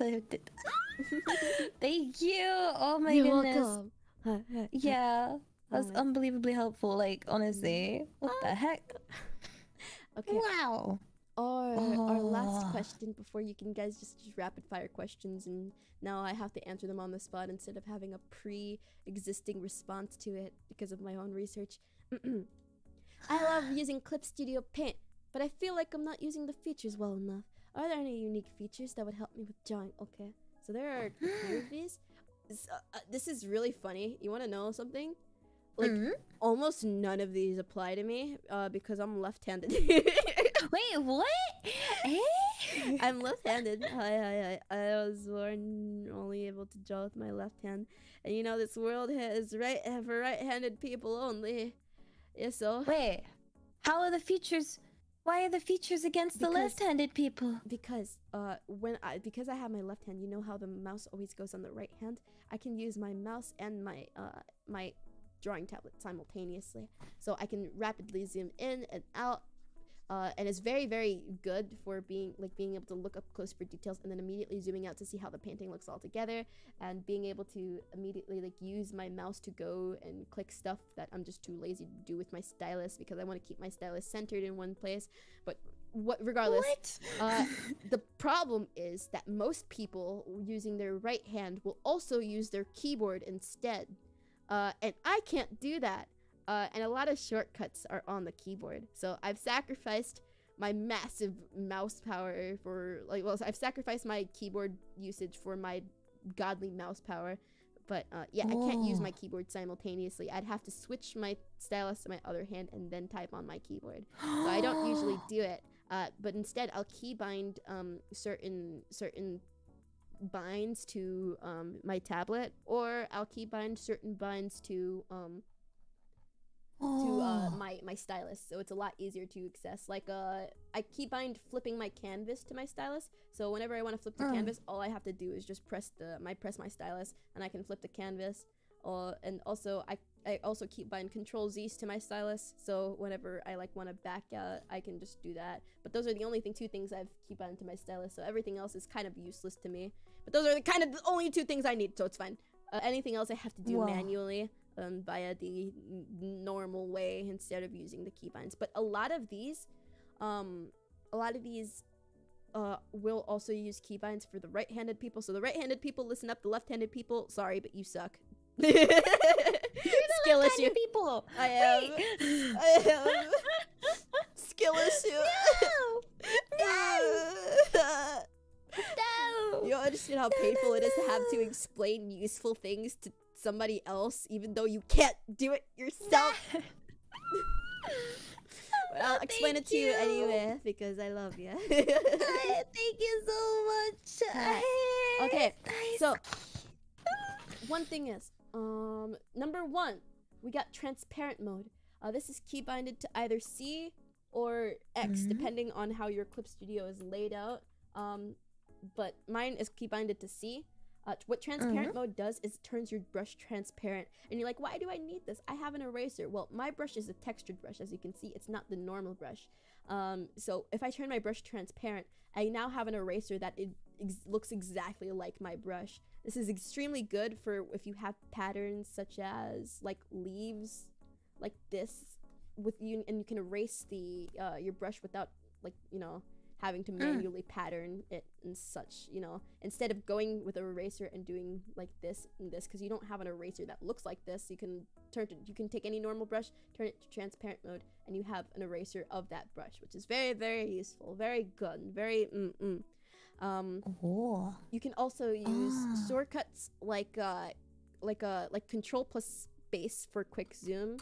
thank you. Oh my goodness. Welcome. Yeah, that's unbelievably helpful. Like honestly, what the heck? Okay. Wow. our last Oh. question before you can guys just rapid fire questions, and now I have to answer them on the spot instead of having a pre-existing response to it because of my own research. I love using Clip Studio Paint, but I feel like I'm not using the features well enough. Are there any unique features that would help me with drawing? Okay, so there are a few of these. This is really funny. You want to know something? Like, almost none of these apply to me because I'm left-handed. Wait, what? Eh? I'm left-handed. I was born only able to draw with my left hand, and you know this world is for right-handed people only. Yeah, so Wait, how are the features? Why are the features against the left-handed people? because because I have my left hand, you know how the mouse always goes on the right hand. I can use my mouse and my my drawing tablet simultaneously, so I can rapidly zoom in and out. And it's very, very good for being able to look up close for details and then immediately zooming out to see how the painting looks all together, and being able to immediately use my mouse to go and click stuff that I'm just too lazy to do with my stylus because I want to keep my stylus centered in one place. But regardless, the problem is that most people using their right hand will also use their keyboard instead, and I can't do that. And a lot of shortcuts are on the keyboard. So I've sacrificed my massive mouse power for I've sacrificed my keyboard usage for my godly mouse power. But yeah, I can't use my keyboard simultaneously. I'd have to switch my stylus to my other hand and then type on my keyboard. So I don't usually do it. But instead, I'll keybind certain binds to my tablet, or I'll keybind certain binds to my stylus, so it's a lot easier to access. Like I keybind flipping my canvas to my stylus, so whenever I want to flip the canvas, all I have to do is just press my stylus and I can flip the canvas. And also I also keybind Control Z's to my stylus, so whenever I want to back out, I can just do that. But those are the only two things I've keybind to my stylus, so everything else is kind of useless to me. But those are kind of the only two things I need, so it's fine. Anything else I have to do manually via the normal way instead of using the keybinds. But a lot of these will also use keybinds for the right-handed people. So the right-handed people, listen up. The left-handed people, sorry, but you suck. You're the Skill left-handed issue. people. I am. I am. Skill issue. No. You don't understand how painful it is to have to explain useful things to somebody else, even though you can't do it yourself. But I'll explain it to you anyway because I love you. Thank you so much. Okay, so one thing is, number one, we got transparent mode. This is keybinded to either C or X, depending on how your Clip Studio is laid out. But mine is keybinded to C. What transparent mode does is it turns your brush transparent. And you're like, why do I need this? I have an eraser. Well, my brush is a textured brush. As you can see, it's not the normal brush. So if I turn my brush transparent, I now have an eraser that looks exactly like my brush. This is extremely good for if you have patterns such as leaves like this with you, and you can erase the your brush without having to manually pattern it and such, instead of going with an eraser and doing like this and this, because you don't have an eraser that looks like this. You can take any normal brush, turn it to transparent mode, and you have an eraser of that brush, which is very, very useful, very good, very You can also use shortcuts like Control plus space for quick zoom.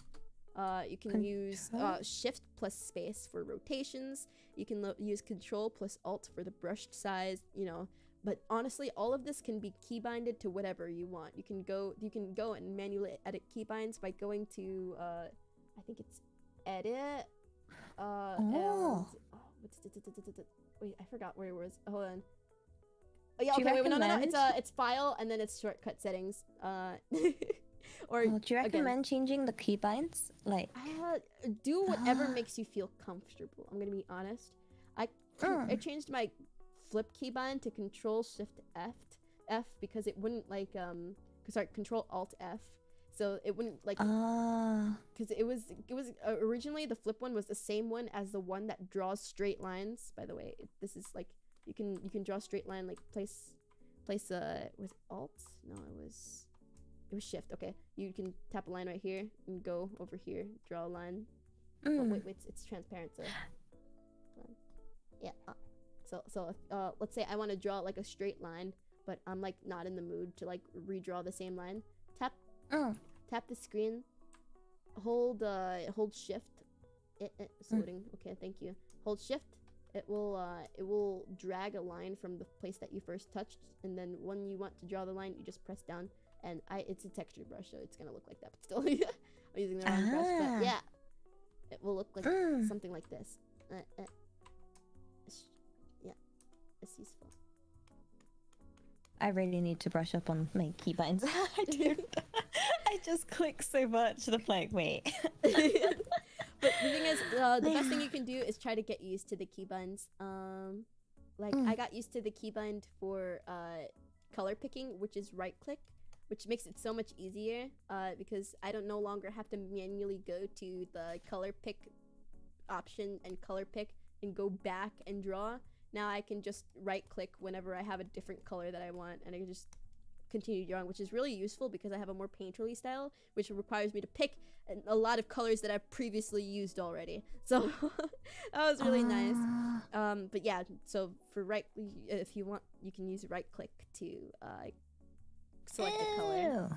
You can use Shift plus space for rotations. You can use Control plus Alt for the brush size, But honestly, all of this can be keybinded to whatever you want. You can go and manually edit keybinds by going to I think it's Edit. Wait, I forgot where it was. Hold on. Oh yeah, okay. Wait, no. It's File and then it's Shortcut Settings. Or do you recommend changing the keybinds? Do whatever makes you feel comfortable. I'm gonna be honest. I changed my flip keybind to Control Shift F because it wouldn't Control Alt F, so it wouldn't like because it was originally the flip one was the same one as the one that draws straight lines. By the way, this is like you can draw a straight line, like place was it alt? No, it was shift. Okay, you can tap a line right here and go over here, draw a line. Oh wait, it's transparent, so yeah. So let's say I want to draw like a straight line, but I'm like not in the mood to like redraw the same line. Tap the screen, hold shift. It's loading. Okay, thank you. Hold shift. It will drag a line from the place that you first touched, and then when you want to draw the line, you just press down. And it's a texture brush, so it's gonna look like that, but still, I'm using the wrong brush. But yeah, it will look like something like this. Yeah, it's useful. I really need to brush up on my keybinds. I just click so much that I'm like, wait. But the thing is, the best thing you can do is try to get used to the keybinds. Like I got used to the keybind for color picking, which is right click, which makes it so much easier because I don't no longer have to manually go to the color pick option and color pick and go back and draw. Now I can just right click whenever I have a different color that I want, and I can just continue drawing, which is really useful because I have a more painterly style, which requires me to pick a lot of colors that I've previously used already. So that was really nice. But yeah, so for if you want, you can use right click to select a color.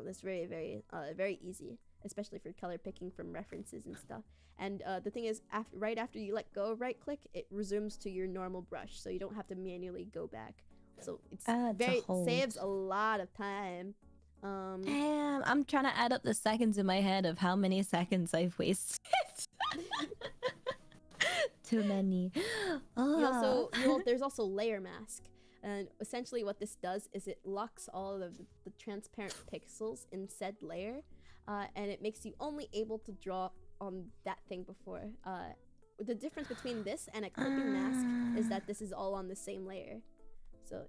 That's very, very easy, especially for color picking from references and stuff. And the thing is, right after you let go of right click, it resumes to your normal brush, so you don't have to manually go back. So it's saves a lot of time. Damn, I'm trying to add up the seconds in my head of how many seconds I've wasted. Too many. There's also layer mask. And essentially what this does is it locks all of the transparent pixels in said layer, and it makes you only able to draw on that thing before. The difference between this and a clipping mask is that this is all on the same layer. So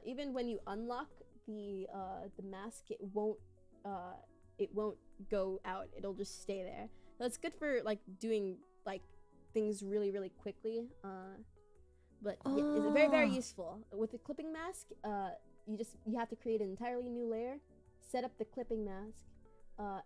even when you unlock the mask, it won't go out. It'll just stay there. So it's good for like doing like things really, really quickly. But yeah, it's very, very useful. With the clipping mask, you have to create an entirely new layer, set up the clipping mask,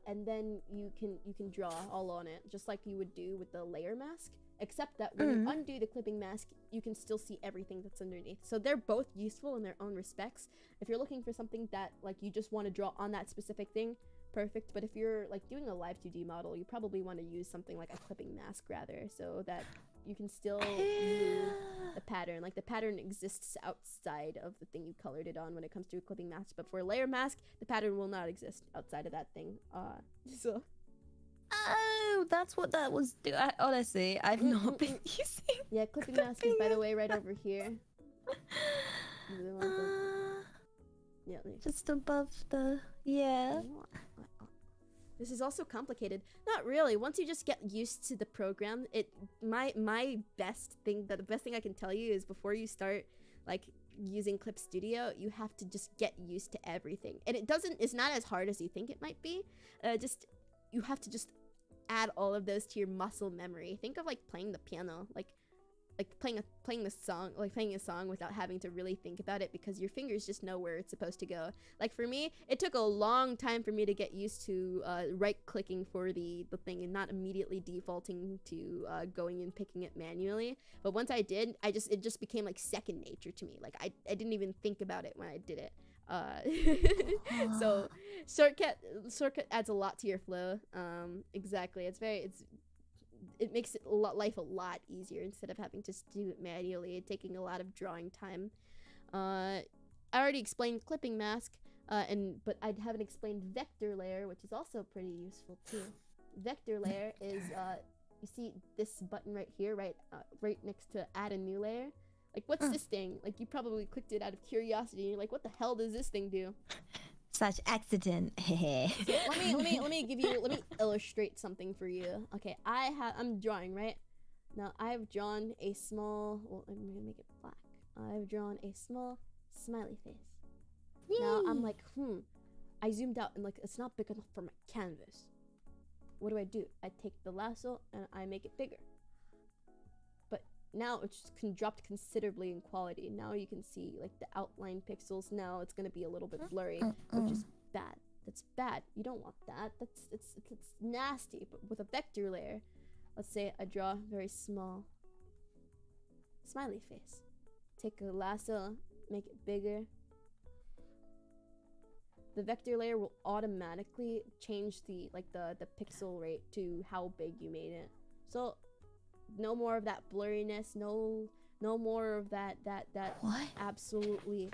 and then you can draw all on it, just like you would do with the layer mask. Except that when you undo the clipping mask, you can still see everything that's underneath. So they're both useful in their own respects. If you're looking for something that like you just want to draw on that specific thing, perfect. But if you're like doing a live 2D model, you probably want to use something like a clipping mask rather, so that you can still move the pattern. Like the pattern exists outside of the thing you colored it on when it comes to a clipping mask. But for a layer mask, the pattern will not exist outside of that thing. So. Oh, that's what that was. Honestly, I've not been using. Yeah, clipping mask is, by the way, right over here. Yeah, just above the This is also complicated. Not really. Once you just get used to the program, my best thing, the best thing I can tell you is before you start like using Clip Studio, you have to just get used to everything. And it's not as hard as you think it might be. You have to just add all of those to your muscle memory. Think of like playing the piano, like playing a song without having to really think about it, because your fingers just know where it's supposed to go. Like for me, it took a long time for me to get used to right clicking for the thing and not immediately defaulting to going and picking it manually. But once I did, it just became like second nature to me. Like I didn't even think about it when I did it. So shortcut adds a lot to your flow. Exactly. It makes life a lot easier instead of having to do it manually and taking a lot of drawing time. I already explained clipping mask, but I haven't explained vector layer, which is also pretty useful too. Vector layer is you see this button right here, right next to add a new layer. Like, what's this thing? Like, you probably clicked it out of curiosity, and you're like, what the hell does this thing do? Such accident. So let me illustrate something for you. Okay, I'm drawing, right? Now, I've drawn a small, I'm gonna make it black. I've drawn a small smiley face. Yay. Now, I'm like, I zoomed out and like it's not big enough for my canvas. What do? I take the lasso and I make it bigger. But now it's dropped considerably in quality. Now you can see like the outline pixels. Now it's gonna be a little bit blurry, which is bad. That's bad. You don't want that. It's nasty. But with a vector layer, let's say I draw very small smiley face. Take a lasso, make it bigger. The vector layer will automatically change the pixel rate to how big you made it. So no more of that blurriness, no more of that What? absolutely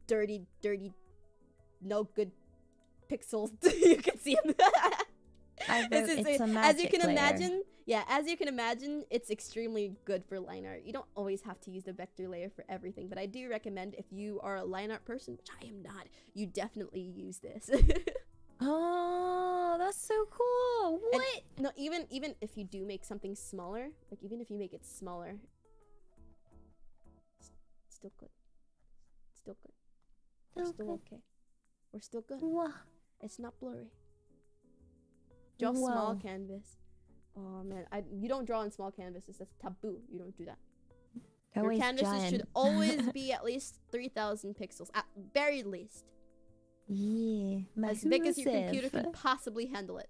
dirty no good pixels. You can see them. It's a magic as you can layer. imagine, yeah, as you can imagine, it's extremely good for line art. You don't always have to use the vector layer for everything, but I do recommend if you are a line art person, which I am not, you definitely use this. Oh, that's so cool. What? And, no, even if you do make something smaller, like even if you make it smaller, still good. Still good. We're still okay. We're still good. Wow. It's not blurry. Draw Wow. small canvas. Oh man, you don't draw on small canvases. That's taboo. You don't do that. They're Your always canvases giant. should always be at least 3,000 pixels, at very least. Yeah, As big as your computer can possibly handle it.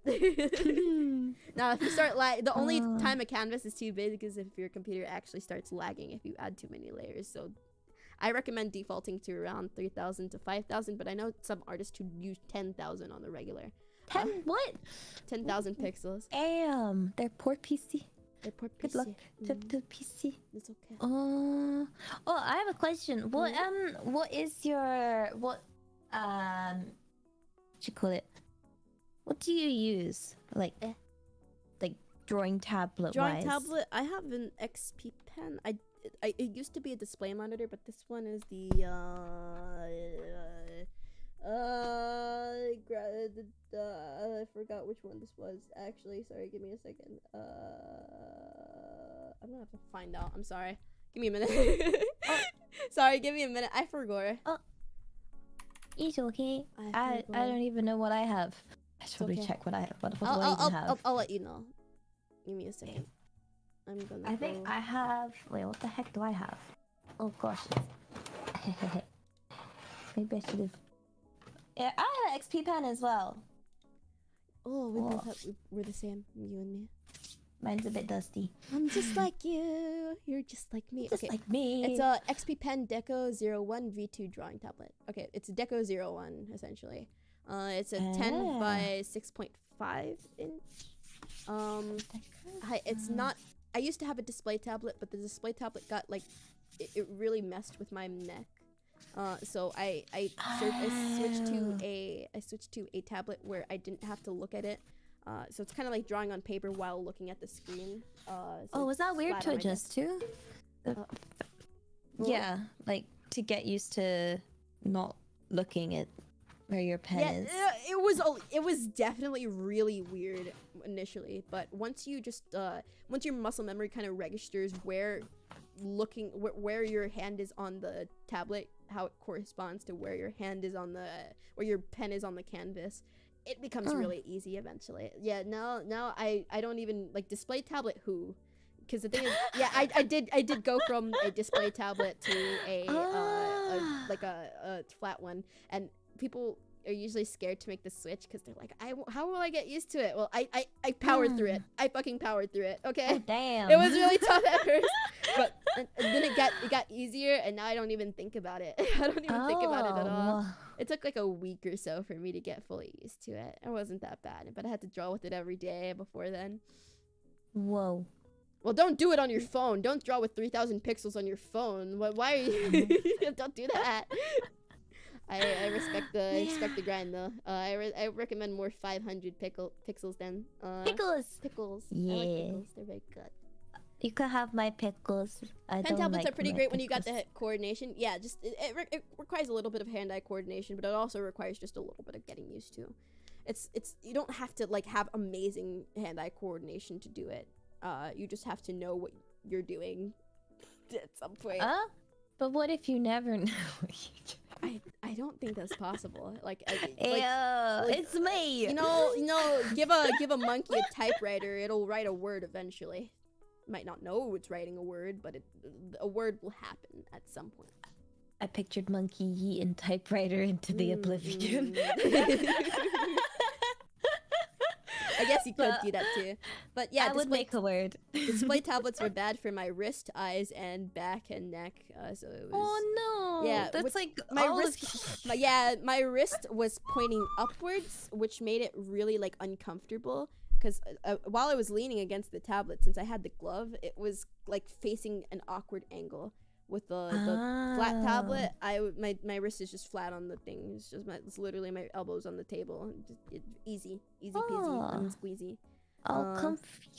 Now, if you start the only time a canvas is too big is if your computer actually starts lagging if you add too many layers. So I recommend defaulting to around 3,000 to 5,000, but I know some artists who use 10,000 on the regular. 10 10,000 pixels. Damn, they're poor PC. They're poor PC. Good luck to the PC. It's okay. Oh, I have a question. What is your what you call it? What do you use? Like drawing tablet Drawing wise? tablet, I have an XP pen. It used to be a display monitor, but this one is the I forgot which one this was. Actually, sorry, give me a second. I'm gonna have to find out. I'm sorry. Give me a minute. Sorry, give me a minute. I forgot. It's okay. I don't even know what I have. I should probably check what I have. What do I even have? I'll let you know. Give me a second. I'm gonna. I think I have. Wait, what the heck do I have? Oh gosh. Maybe I should have. Yeah, I have an XP pen as well. Oh, we're the same, you and me. Mine's a bit dusty. I'm just like you. You're just like me. Just like me. It's a XP Pen Deco 01 V2 drawing tablet. Okay, it's a Deco 01 essentially. It's a 10 by 6.5 inch. It's not. I used to have a display tablet, but the display tablet got like, it really messed with my neck. So I switched to a tablet where I didn't have to look at it. So it's kind of like drawing on paper while looking at the screen. So was that weird to adjust to? Yeah, like to get used to not looking at where your pen is. It was definitely really weird initially, but once you just once your muscle memory kind of registers where your hand is on the tablet, how it corresponds to where your hand is on where your pen is on the canvas, it becomes really easy eventually. Yeah, now I don't even like display tablet because the thing is, yeah, I did go from a display tablet to a flat one, and people are usually scared to make the switch because they're like, how will I get used to it? Well, I powered through it. I fucking powered through it. Okay. Oh, damn. It was really tough at first, but and then it got easier, and now I don't even think about it. I don't even think about it at all. It took like a week or so for me to get fully used to it. It wasn't that bad, but I had to draw with it every day before then. Whoa. Well, don't do it on your phone. Don't draw with 3,000 pixels on your phone. Why are you? Don't do that. I respect the grind though. I recommend more 500 pixels then. Pickles. Yeah. I like pickles. They're very good. You could have my pickles. Pen tablets are pretty great when you got the coordination. Yeah, just it requires a little bit of hand-eye coordination, but it also requires just a little bit of getting used to. It's you don't have to like have amazing hand-eye coordination to do it. You just have to know what you're doing at some point. But what if you never know what you do? I don't think that's possible. Like, it's me. You know, give a monkey a typewriter, it'll write a word eventually. Might not know it's writing a word, but a word will happen at some point. I pictured monkey yeeting typewriter into the oblivion. I guess you could do that too. But yeah, I would make a word. Display tablets were bad for my wrist, eyes, and back and neck. So it was. Oh no! Yeah, that's like my wrist. My wrist was pointing upwards, which made it really like uncomfortable. Because while I was leaning against the tablet, since I had the glove, it was like facing an awkward angle. With the flat tablet, my wrist is just flat on the thing. It's literally my elbows on the table. Easy peasy, lemon squeezy.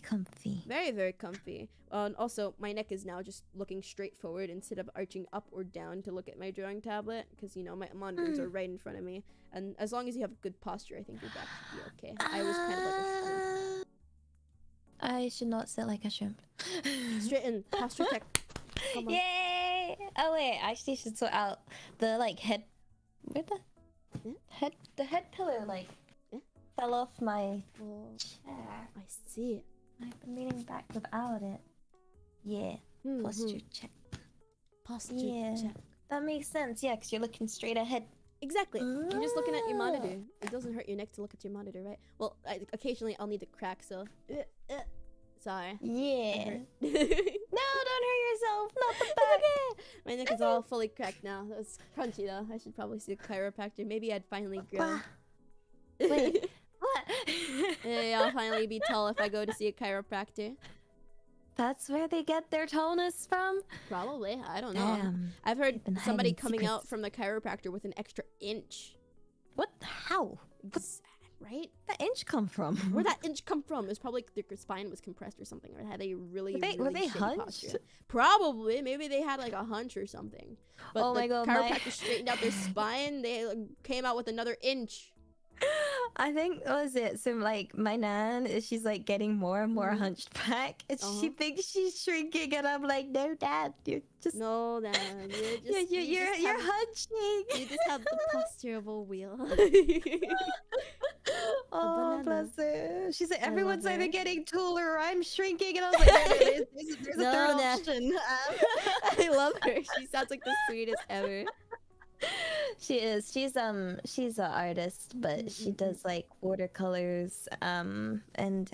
Comfy. Very, very comfy. And also, my neck is now just looking straight forward instead of arching up or down to look at my drawing tablet. Because, you know, my monitors are right in front of me. And as long as you have good posture, I think your back should be okay. I was kind of like a shrimp. I should not sit like a shrimp. Straighten. Posture tech. Yay! Oh wait, I actually should sort out the like head. Where the head pillow like fell off my chair. I see. I've been leaning back without it. Yeah. Posture check. Posture check. That makes sense. Yeah, because you're looking straight ahead. Exactly. You're just looking at your monitor. It doesn't hurt your neck to look at your monitor, right? Well, occasionally I'll need to crack, so. Sorry. Yeah. No, don't hurt yourself. Not the back. My neck is all fully cracked now. That's crunchy though. I should probably see a chiropractor. Maybe I'd finally grow. Wait, what? Maybe I'll finally be tall if I go to see a chiropractor. That's where they get their tallness from? Probably. I don't know. Damn. I've heard somebody coming out from the chiropractor with an extra inch. What? How? Right? That inch come from? Where'd that inch come from? It's probably their spine was compressed or something, or had they really were they hunched? Posture. Probably. Maybe they had like a hunch or something. But oh my god, chiropractor straightened out their spine. They came out with another inch. I think was it some like my nan she's like getting more and more hunched back and she thinks she's shrinking and I'm like, no dad, you're just no dad, you're hunching. You just have the posture of a wheel. Oh bless her. She's like, everyone's either getting taller or I'm shrinking, and I was like, there's a third option. I love her. She sounds like the sweetest ever. She is. She's an artist, but she does like watercolors and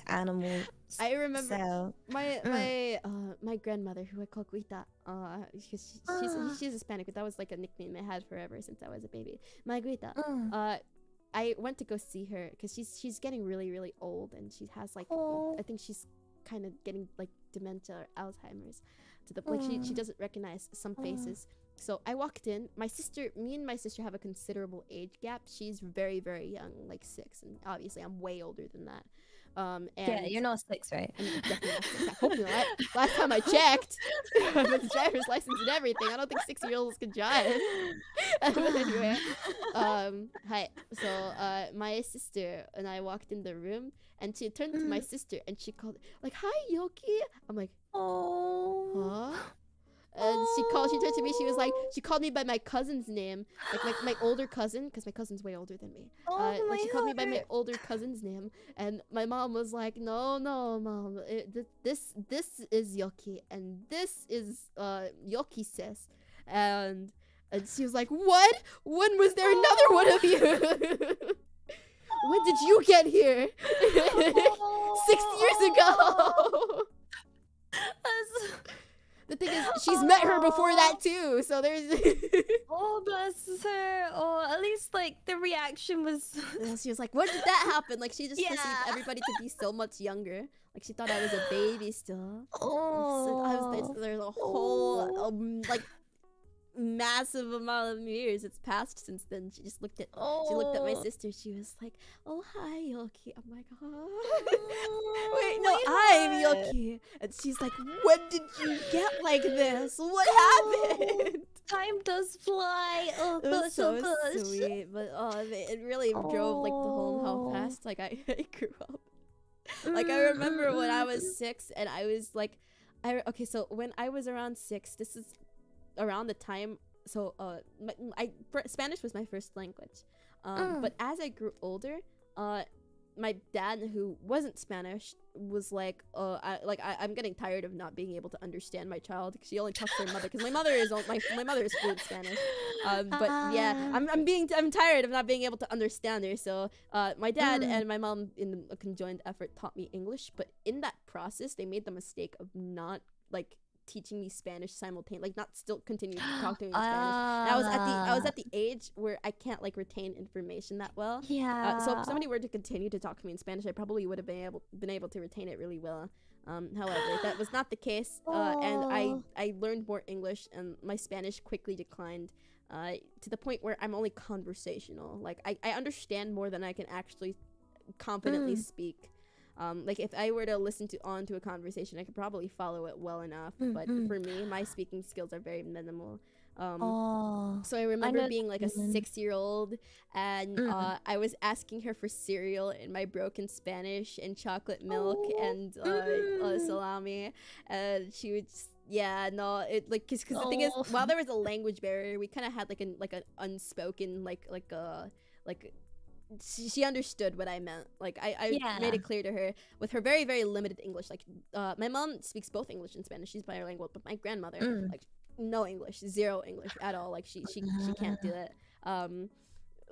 animals. I remember so, my grandmother, who I call Guita, she's Hispanic, but that was like a nickname I had forever since I was a baby. My Guita. I went to go see her because she's getting really, really old, and she has like I think she's kind of getting like dementia or Alzheimer's to the like she doesn't recognize some faces. So I walked in. Me and my sister have a considerable age gap. She's very, very young, like 6, and obviously I'm way older than that. And yeah, you're not 6, right? I'm definitely not 6. I hope not. Last time I checked, with the driver's license and everything, I don't think 6-year-olds can drive. But anyway, hi. So my sister and I walked in the room, and she turned to my sister and she called like, "Hi, Yoki." I'm like, "Oh." Huh? And she turned to me, she called me by my cousin's name, like my older cousin, because my cousin's way older than me. She called me by my older cousin's name, and my mom was like, no, mom, this is Yoki, and this is Yoki sis, and she was like, what? When was there another one of you? When did you get here? 6 years ago. The thing is, she's met her before that too, so there's... Oh, bless her. Oh, at least, like, the reaction was... She was like, when did that happen? Like, she just perceived everybody to be so much younger. Like, she thought I was a baby still. Oh. There's a whole, like, massive amount of years it's passed since then. She just looked at my sister. She was like, "Oh, hi, Yoki." I'm like, wait, no, I'm Yoki. And she's like, when did you get like this? What happened? Time does fly. Oh, it was so sweet, but it really drove like the whole how fast like I grew up. Like, I remember when I was 6 and I was like, so when I was around 6, this is around the time Spanish was my first language. But as I grew older, my dad, who wasn't Spanish, was like, I'm getting tired of not being able to understand my child because she only talks to her mother. Because my mother is fluent Spanish. But yeah, I'm tired of not being able to understand her. So my dad and my mom, in a conjoined effort, taught me English. But in that process, they made the mistake of not like teaching me Spanish simultaneously, like not still continuing to talk to me in Spanish. And I was at the age where I can't like retain information that well. So if somebody were to continue to talk to me in Spanish, I probably would have been able to retain it really well. However, that was not the case, and I learned more English, and my Spanish quickly declined to the point where I'm only conversational. Like I understand more than I can actually confidently speak. Like if I were to listen to a conversation, I could probably follow it well enough. But for me, my speaking skills are very minimal. So I remember being like a 6-year-old, and I was asking her for cereal in my broken Spanish and chocolate milk and salami, and she would just, because the thing is, while there was a language barrier, we kind of had like an unspoken she understood what I meant. Like I made it clear to her with her very, very limited English. Like my mom speaks both English and Spanish. She's bilingual, but my grandmother like no English, zero English at all. Like she can't do it.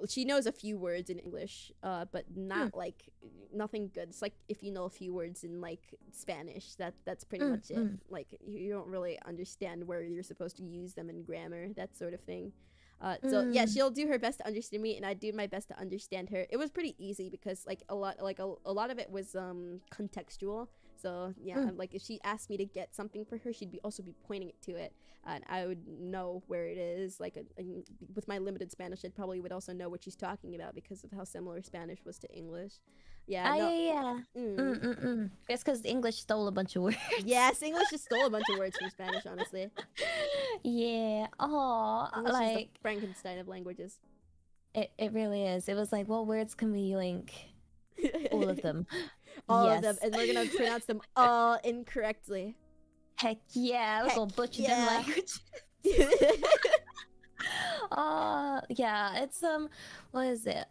She knows a few words in English, but not like nothing good. It's like if you know a few words in like Spanish, that's pretty much it. Like you don't really understand where you're supposed to use them in grammar, that sort of thing. So yeah, she'll do her best to understand me, and I do my best to understand her. It was pretty easy because like a lot of it was contextual. So yeah, like if she asked me to get something for her, she'd also be pointing it to it, and I would know where it is. Like with my limited Spanish, I probably would also know what she's talking about because of how similar Spanish was to English. Yeah. It's because English stole a bunch of words. Yes, English just stole a bunch of words from Spanish, honestly. Yeah. Oh, English like is the Frankenstein of languages. It really is. It was like, what words can we link? All of them. All of them, and we're gonna pronounce them all incorrectly. Heck yeah, we're gonna butcher them languages. Yeah, it's what is it?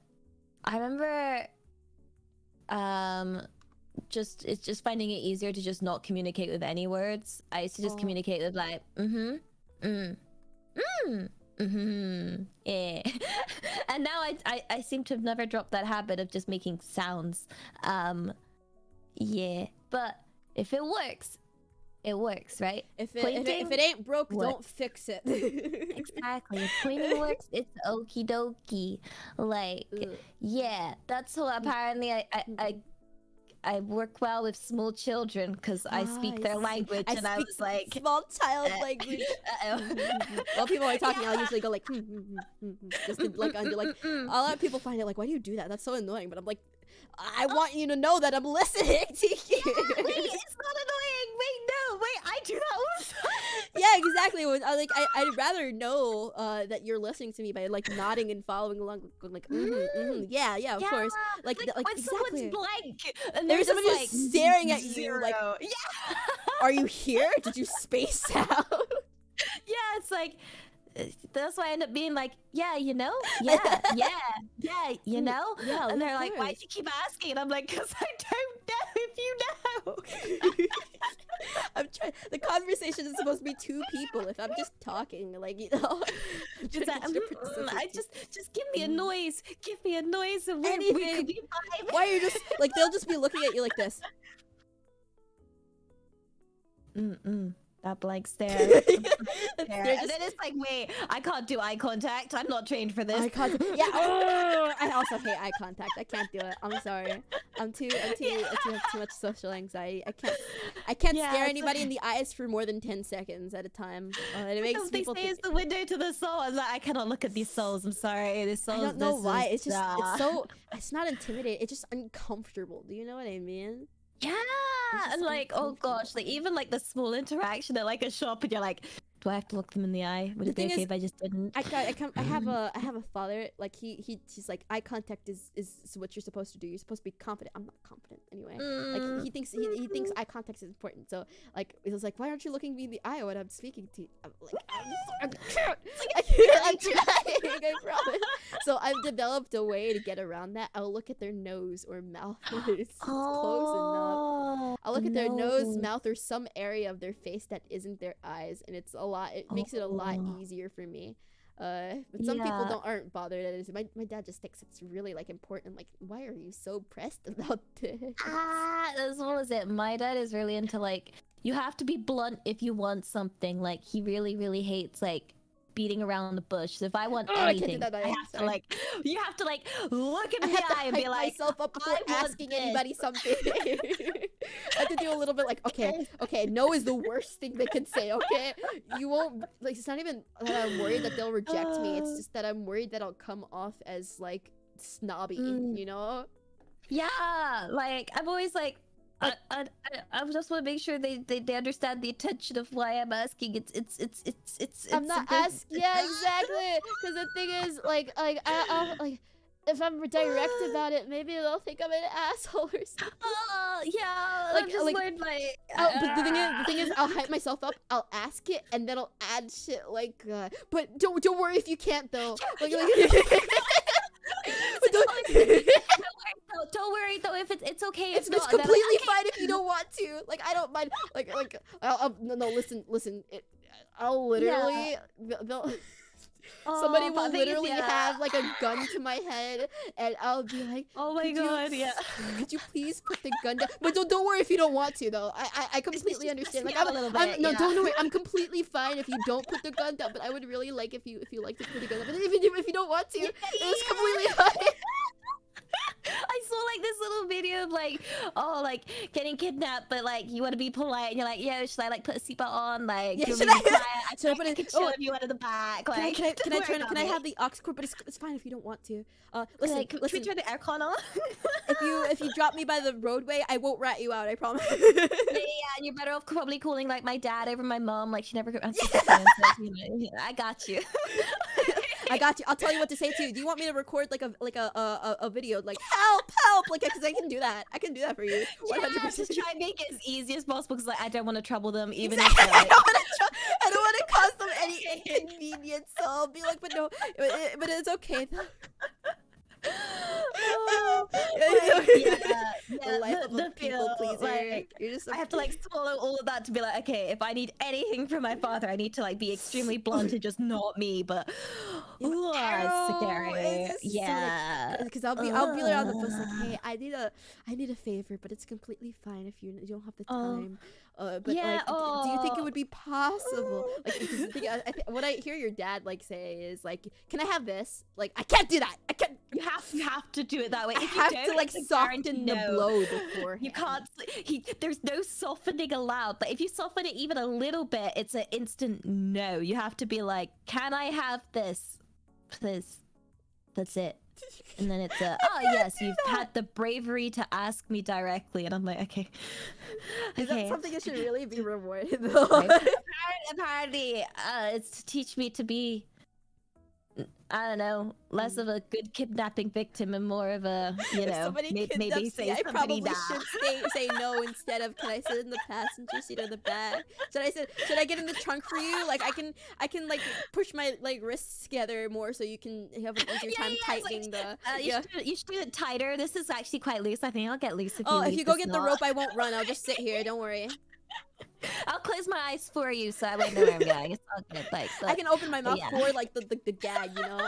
I remember it's just finding it easier to just not communicate with any words. I used to just communicate with like yeah. And now I seem to have never dropped that habit of just making sounds. Yeah, but if it works, it works, right? If it ain't broke, don't fix it. Exactly. If pointing works, it's okie dokie. Like, yeah, that's what apparently I work well with small children because I speak their language, and I was like small child language. While people are talking, I'll usually go like just to, like under like. A lot of people find it like, why do you do that? That's so annoying. But I'm like, I want you to know that I'm listening to you. Yeah, wait, it's not annoying. Wait, I do that all the time. Yeah, exactly. I'd rather know that you're listening to me by like nodding and following along, going like, yeah, of course. Like when exactly. someone's blank, and there's somebody just, just staring at you like, yeah. Are you here? Did you space out? Yeah, it's like. That's why I end up being like, yeah, you know, you know, and they're like, why'd you keep asking? And I'm like, because I don't know if you know. I'm trying. The conversation is supposed to be two people. If I'm just talking, like I just give me a noise. Give me a noise, and we could be fine. Why are you just like they'll just be looking at you like this? That blank stare. And then it's like, wait, I can't do eye contact. I'm not trained for this. Eye contact. Yeah. Oh, I also hate eye contact. I can't do it. I'm sorry. I have too much social anxiety. I can't stare anybody in the eyes for more than 10 seconds at a time. It makes people think it's the window to the soul. I'm like, I cannot look at these souls. I'm sorry. These souls. I don't know why. It's just it's not intimidating. It's just uncomfortable. Do you know what I mean? Yeah, and like, oh gosh, like even like the small interaction at like a shop, and you're like, do I have to look them in the eye? Would it be okay if I just didn't? I have a father, like he's like, eye contact is what you're supposed to do. You're supposed to be confident. I'm not confident anyway. Like he thinks eye contact is important. So like it was like, why aren't you looking me in the eye when I'm speaking to you? I'm like, I can't. I've developed a way to get around that. I'll look at their nose or mouth when it's close enough. I'll look at their nose, mouth, or some area of their face that isn't their eyes, and it makes it a lot easier for me. But some people aren't bothered at it. My dad just thinks it's really like important. Like, why are you so pressed about this? What was it? My dad is really into like, you have to be blunt if you want something. Like, he really hates like beating around the bush. So if I want anything, I have to like, you have to like look in the eye and be like, myself up before asking anybody something. I have to do a little bit like, okay, no is the worst thing they can say, okay? You won't, like, it's not even that I'm worried that they'll reject me. It's just that I'm worried that I'll come off as like snobby, you know? Yeah, like I'm always like, I just want to make sure they understand the intention of why I'm asking. It's I'm not asking. Yeah, exactly. Because the thing is, I'll if I'm direct about it, maybe they'll think I'm an asshole or something. Yeah. But the thing is, I'll hype myself up. I'll ask it, and then I'll add shit like, but don't worry if you can't though. Don't worry though if it's okay. It's completely fine if you don't want to. Like, I don't mind. No, listen. I'll literally somebody will literally have like a gun to my head, and I'll be like, oh my god, could you please put the gun down? But don't worry if you don't want to though. I completely understand. Like, don't worry. I'm completely fine if you don't put the gun down. But I would really like if you like to put the gun down. But if you don't want to, it's completely fine. I saw like this little video of like, like getting kidnapped, but like you want to be polite and you're like, yo, should I like put a seatbelt on? Like, should I put it? Oh, you out of the back. Like, can I have the aux cord? But it's fine if you don't want to. Listen, can we turn the aircon on? if you drop me by the roadway, I won't rat you out. I promise. Yeah, and you're better off probably calling like my dad over my mom. Like, she never answers the phone. So, I got you. I got you. I'll tell you what to say too. Do you want me to record like a video like help? Like, because I can do that. I can do that for you. 100%. Just try and make it as easy as possible because like I don't want to trouble them even exactly. if like... I don't want to cause them any inconvenience. So I'll be like, but no, but it's okay though. The life of a people pleaser. Like, I have to like swallow all of that to be like, okay, if I need anything from my father, I need to like be extremely blunt and just not me. But it's scary. Because I'll be there on the bus like, hey, I need a favor, but it's completely fine if you don't have the time. But do you think it would be possible? Like, what I hear your dad like say is like, can I have this? Like, I can't do that. I can't. You have to do it that way. I have to like soften the blow before. You can't. There's no softening allowed. But if you soften it even a little bit, it's an instant no. You have to be like, can I have this, please? That's it. And then it's yes, you've had the bravery to ask me directly, and I'm like, okay. Is that something that should really be rewarded though? Apparently, it's to teach me to be, I don't know, less of a good kidnapping victim and more of a, maybe say I probably should say no instead of, can I sit in the passenger seat or the back? Should I get in the trunk for you? Like, I can like push my like wrists together more so you can have an easier time tightening you should do it tighter. This is actually quite loose. I think I'll get loose if you go get the rope, I won't run. I'll just sit here. Don't worry. I'll close my eyes for you so I won't know where I'm going. It's all good. Like, I can open my mouth for like the gag, you know.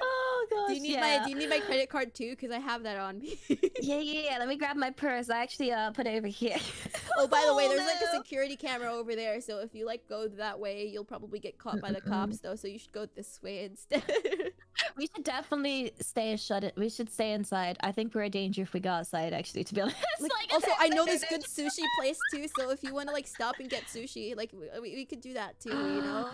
Oh gosh. Do you need my credit card too? Because I have that on me. Yeah. Let me grab my purse. I actually put it over here. Oh, by the way, there's like a security camera over there. So if you like go that way, you'll probably get caught by the cops though. So you should go this way instead. We should definitely we should stay inside. I think we're a danger if we go outside, actually, to be honest. Also, I know this good sushi place too, so if you want to like stop and get sushi, like we could do that too, you know?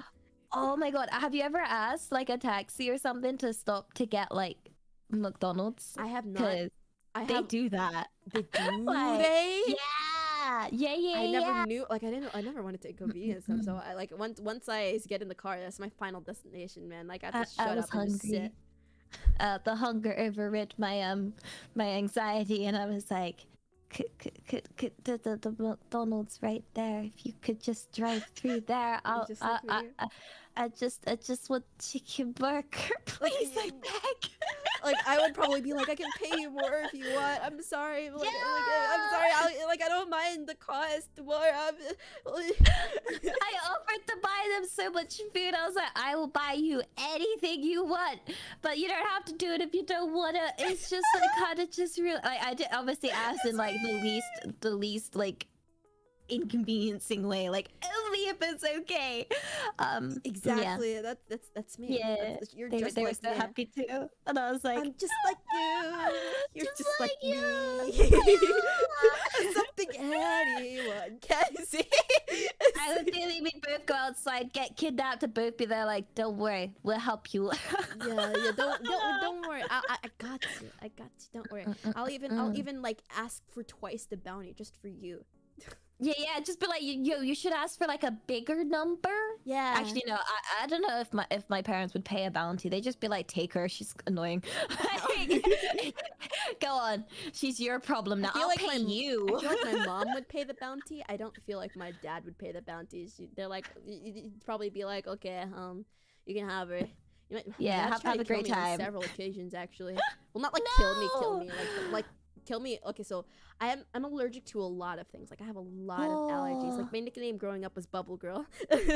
Oh my god, have you ever asked like a taxi or something to stop to get like McDonald's? I have not. They do that. They do they? Yeah. I never knew. Like, I never wanted to inconvenience them. So I like once I get in the car, that's my final destination, man. Like, I have to shut up and just sit. The hunger overrid my my anxiety, and I was like, the McDonald's right there. If you could just drive through there, I just want chicken burger, please. I beg. Like I would probably be like, I can pay you more if you want. I'm sorry, but, I'm sorry. I don't mind the cost more. I offered to buy them so much food. I was like, I will buy you anything you want, but you don't have to do it if you don't wanna. It's just like kind of just real. Like I did obviously ask in like the least like inconveniencing way, like only if it's okay. Exactly. Yeah. That's me. Yeah, You're they just were like so me. happy too, and I was like, I'm just like you. You're just like you. me. Something anyone can see. I would really we both go outside, get kidnapped, and both be there like, don't worry, we'll help you. yeah. Don't worry. I got you. I got you. Don't worry. I'll even like ask for twice the bounty just for you. Yeah, just be like, you should ask for like a bigger number. Yeah. Actually, no, I don't know if my parents would pay a bounty. They'd just be like, take her, she's annoying. Go on, she's your problem now. I'll like pay you. I feel like my mom would pay the bounty. I don't feel like my dad would pay the bounties. They're like, you'd probably be like, okay, you can have her. You might, have a great time. On several occasions, actually. Well, not like No! kill me, like kill me. Okay, so I'm allergic to a lot of things. Like I have a lot of allergies. Like my nickname growing up was Bubble Girl. Because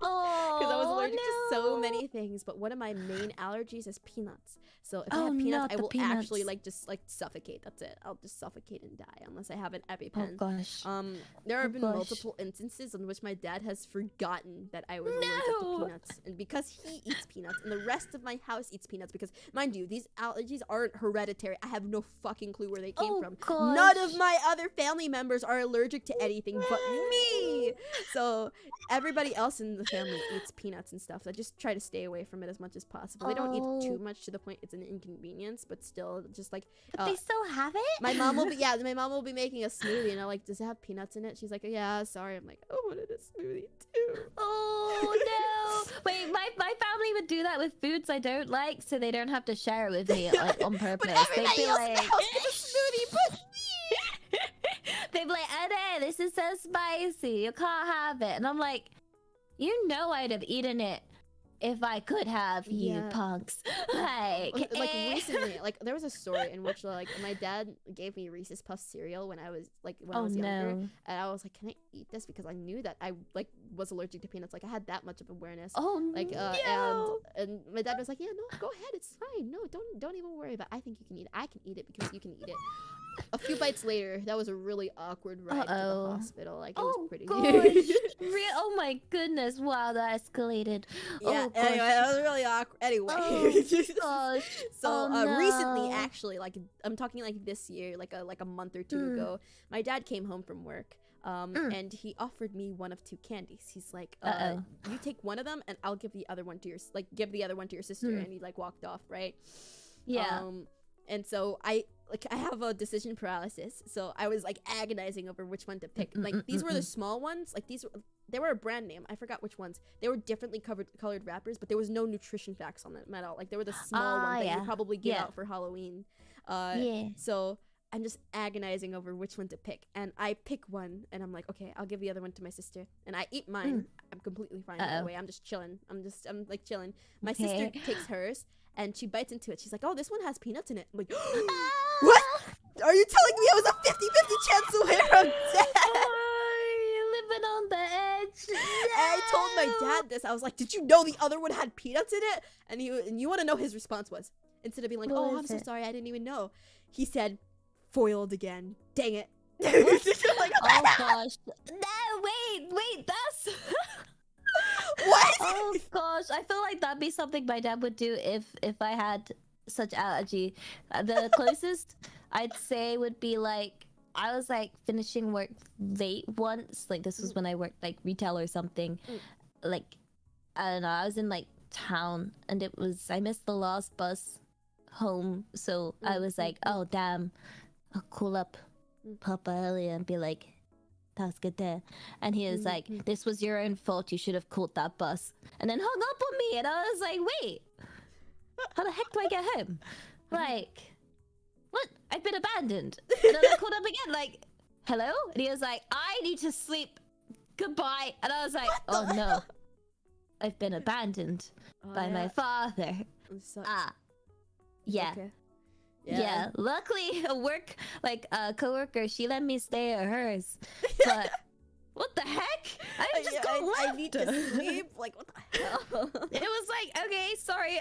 I was allergic to so many things. But one of my main allergies is peanuts. So if I have peanuts, I will actually just suffocate. That's it. I'll just suffocate and die unless I have an EpiPen. Oh gosh. There have been multiple instances in which my dad has forgotten that I was allergic to peanuts, and because he eats peanuts and the rest of my house eats peanuts, because mind you, these allergies aren't hereditary. I have no fucking clue where they came from. Gosh. None of my other family members are allergic to anything but me. So everybody else in the family eats peanuts and stuff. So I just try to stay away from it as much as possible. They don't eat too much to the point it's an inconvenience, but still, just like. But they still have it. My mom will be making a smoothie, and I'm like, does it have peanuts in it? She's like, yeah, sorry. I'm like, I wanted a smoothie too. Oh no! Wait, my family would do that with foods I don't like, so they don't have to share it with me like on purpose. But everybody They'd be else like, in the house gets a smoothie, but me. they'd be like, "Ade, this is so spicy. You can't have it." And I'm like, you know, I'd have eaten it if I could have, you punks. Like Recently, like there was a story in which like my dad gave me Reese's Puff cereal when I was younger, and I was like, can I eat this, because I knew that I was allergic to peanuts. Like I had that much of awareness. And my dad was like, yeah, no, go ahead, it's fine. No, don't even worry about it. I think you can eat it. I can eat it because you can eat it. A few bites later, that was a really awkward ride to the hospital. Like it was pretty. Oh my goodness! Wow, that escalated. Yeah. Anyway, that was really awkward. Anyway. Recently, actually, like I'm talking like this year, like a month or two ago, my dad came home from work. And he offered me one of two candies. He's like, you take one of them, and I'll give the other one to give the other one to your sister. And he like walked off, right? Yeah. And so I have a decision paralysis, so I was like agonizing over which one to pick. Like these were the small ones. Like they were a brand name. I forgot which ones. They were differently colored wrappers, but there was no nutrition facts on them at all. Like they were the small ones that you probably give out for Halloween. So I'm just agonizing over which one to pick, and I pick one, and I'm like, okay, I'll give the other one to my sister, and I eat mine. I'm completely fine by the way. I'm just chilling. I'm like chilling. My sister takes hers, and she bites into it. She's like, oh, this one has peanuts in it. I'm like, what? Are you telling me it was a 50-50 chance away from death? You're living on the edge. And I told my dad this. I was like, did you know the other one had peanuts in it? And you want to know his response was? Instead of being like, oh, I'm so sorry, I didn't even know. He said, foiled again. Dang it. Like, oh gosh. No, wait, that's... What? Oh gosh, I feel like that'd be something my dad would do if I had such allergy. The closest I'd say would be like, I was like finishing work late once. Like this was when I worked like retail or something. Like I don't know, I was in like town, and I missed the last bus home, so I was like, oh damn, I'll call up Papa Elia and be like, that was good there. And he was like, this was your own fault, you should have called that bus. And then hung up on me, and I was like, wait, how the heck do I get home? Like, what? I've been abandoned. And then I called up again, like, hello? And he was like, I need to sleep. Goodbye. And I was like, oh no. I've been abandoned by my father. Yeah. Okay. Yeah. Luckily, a coworker, she let me stay at hers. But what the heck? I just got left. I need to sleep. Like, what the hell? It was like, okay, sorry.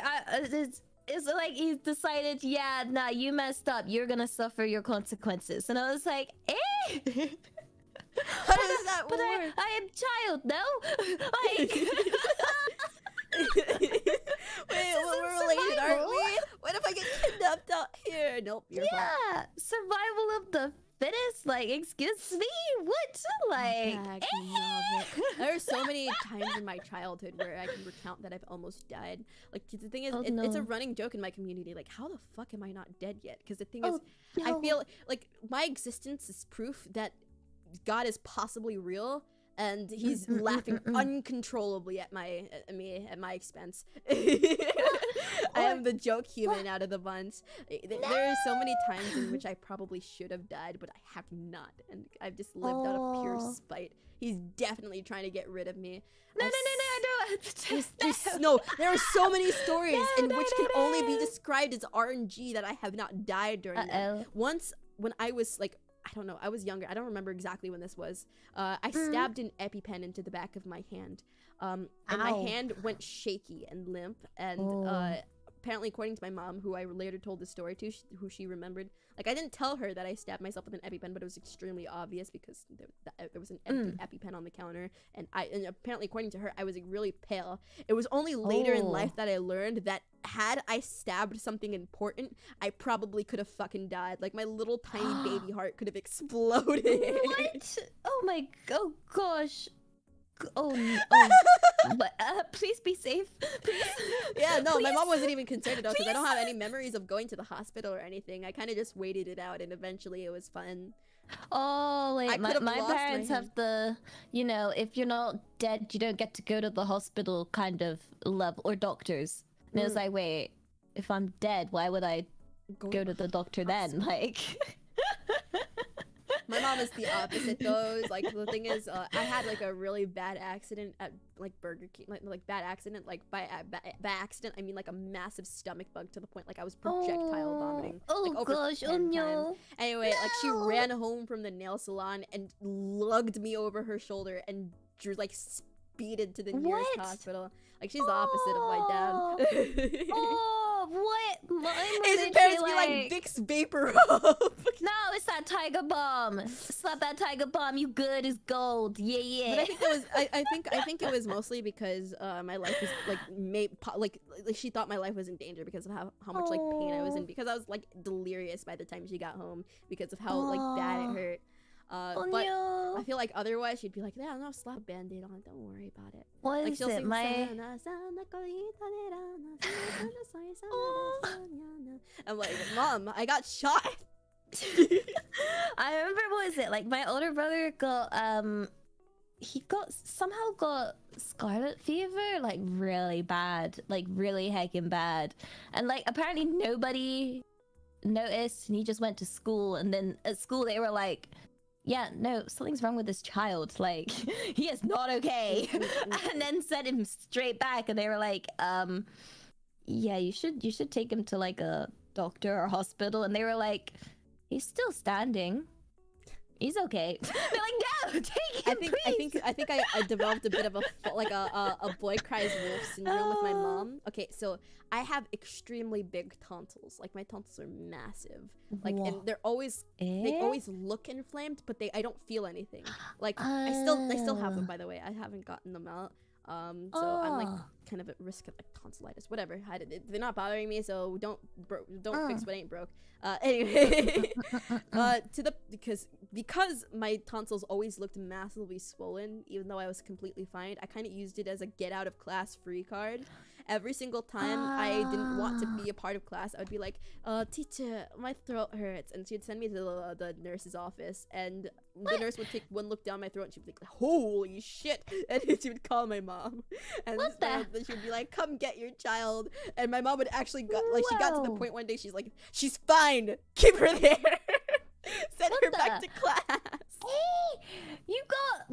It's like he decided, yeah, nah, you messed up. You're gonna suffer your consequences. And I was like, eh? How does that work? I am child, no? Like... Wait, we're related, aren't we? What if I get kidnapped out here? Nope, you're fine. Survival of the fittest? Like, excuse me? What? Like, there are so many times in my childhood where I can recount that I've almost died. Like, the thing is, it's a running joke in my community. Like, how the fuck am I not dead yet? Because the thing is, I feel like my existence is proof that God is possibly real, and he's laughing uncontrollably at me at my expense. I am the joke human out of the bunch. There are so many times in which I probably should have died, but I have not, and I've just lived out of pure spite. He's definitely trying to get rid of me. No. There are so many stories in which can only be described as RNG that I have not died during them. Once, when I was like, I don't know, I was younger. I don't remember exactly when this was. I stabbed an EpiPen into the back of my hand. And my hand went shaky and limp. And apparently, according to my mom, who I later told the story to, who she remembered, like, I didn't tell her that I stabbed myself with an EpiPen, but it was extremely obvious because there was an empty EpiPen on the counter. And apparently, according to her, I was like, really pale. It was only later in life that I learned that had I stabbed something important, I probably could have fucking died. Like, my little tiny baby heart could have exploded. What? Oh gosh. But please be safe, please. Yeah, no, my mom wasn't even concerned at all because I don't have any memories of going to the hospital or anything. I kind of just waited it out, and eventually it was fun. Oh wait, my parents have the, you know, if you're not dead, you don't get to go to the hospital kind of level, or doctors. And it was like, wait, if I'm dead, why would I go to the doctor then? Like. My mom is the opposite though. Like, the thing is, I had like a really bad accident at like Burger King, like bad accident, like by accident I mean like a massive stomach bug to the point like I was projectile vomiting. Oh like, gosh, oh no. Anyway, like she ran home from the nail salon and lugged me over her shoulder and like speeded to the nearest hospital. Like, she's the opposite of my dad. What? His parents be like Vicks Vapor Rub. No, it's that Tiger Bomb. Slap that Tiger Bomb. You good as gold. Yeah. But I think it was. I think it was mostly because my life was like she thought my life was in danger because of how much like pain I was in, because I was like delirious by the time she got home because of how like bad it hurt. But I feel like otherwise she'd be like, yeah, no, slap a band-aid on it, don't worry about it. What like, is it? I'm like, Mom, I got shot. I remember, what is it? Like, my older brother got he somehow got scarlet fever, like really bad, like really heckin' bad, and like apparently nobody noticed, and he just went to school, and then at school they were like, yeah, no, something's wrong with this child. Like, he is not okay. And then sent him straight back, and they were like, yeah, you should take him to like a doctor or hospital. And they were like, he's still standing. He's okay. They're like, no, take him, please. I think I developed a bit of a boy cries wolf syndrome with my mom. Okay, so I have extremely big tonsils. Like, my tonsils are massive. Like, and they always look inflamed, but I don't feel anything. Like, I still have them, by the way. I haven't gotten them out. So I'm like kind of at risk of like tonsillitis, whatever. They're not bothering me, so don't fix what ain't broke. Anyway, because my tonsils always looked massively swollen, even though I was completely fine, I kind of used it as a get out of class free card. Every single time I didn't want to be a part of class, I would be like, teacher, my throat hurts. And she'd send me to the nurse's office. And the nurse would take one look down my throat and she'd be like, holy shit, and then she would call my mom, and then she would be like, come get your child, and my mom would actually she got to the point one day, she's like, she's fine, keep her there. Send her back to class. Hey, you got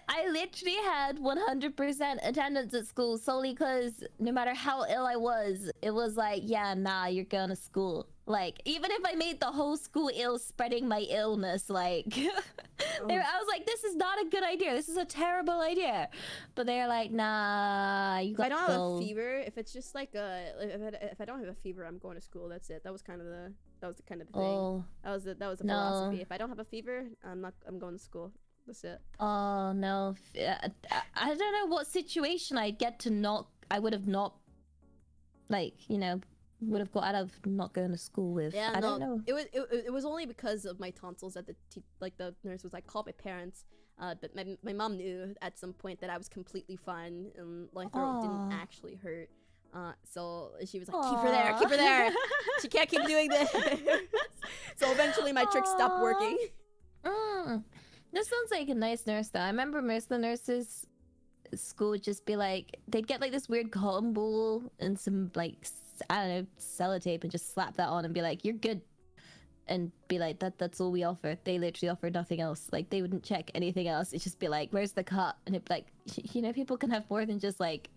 I literally had 100% attendance at school solely because no matter how ill I was, it was like, yeah, nah, you're going to school. Like, even if I made the whole school ill, spreading my illness, like, I was like, this is not a good idea. This is a terrible idea. But they're like, nah, you got I don't have a fever. If it's just like if I don't have a fever, I'm going to school. That's it. That was kind of the thing. That was the philosophy. If I don't have a fever, I'm going to school. That's it. Oh no, I don't know what situation I would have not, like, you know, would have got out of not going to school with. Yeah, I don't know. It was only because of my tonsils that the nurse was like, call my parents. But my mom knew at some point that I was completely fine and my throat didn't actually hurt. So she was like, keep her there. She can't keep doing this. So eventually my trick stopped working. This sounds like a nice nurse though. I remember most of the nurses at school would just be like, they'd get like this weird cotton ball and some like, I don't know, sellotape and just slap that on and be like, you're good. And be like, that's all we offer. They literally offer nothing else. Like, they wouldn't check anything else. It'd just be like, where's the cut? And it'd be like, you know, people can have more than just like...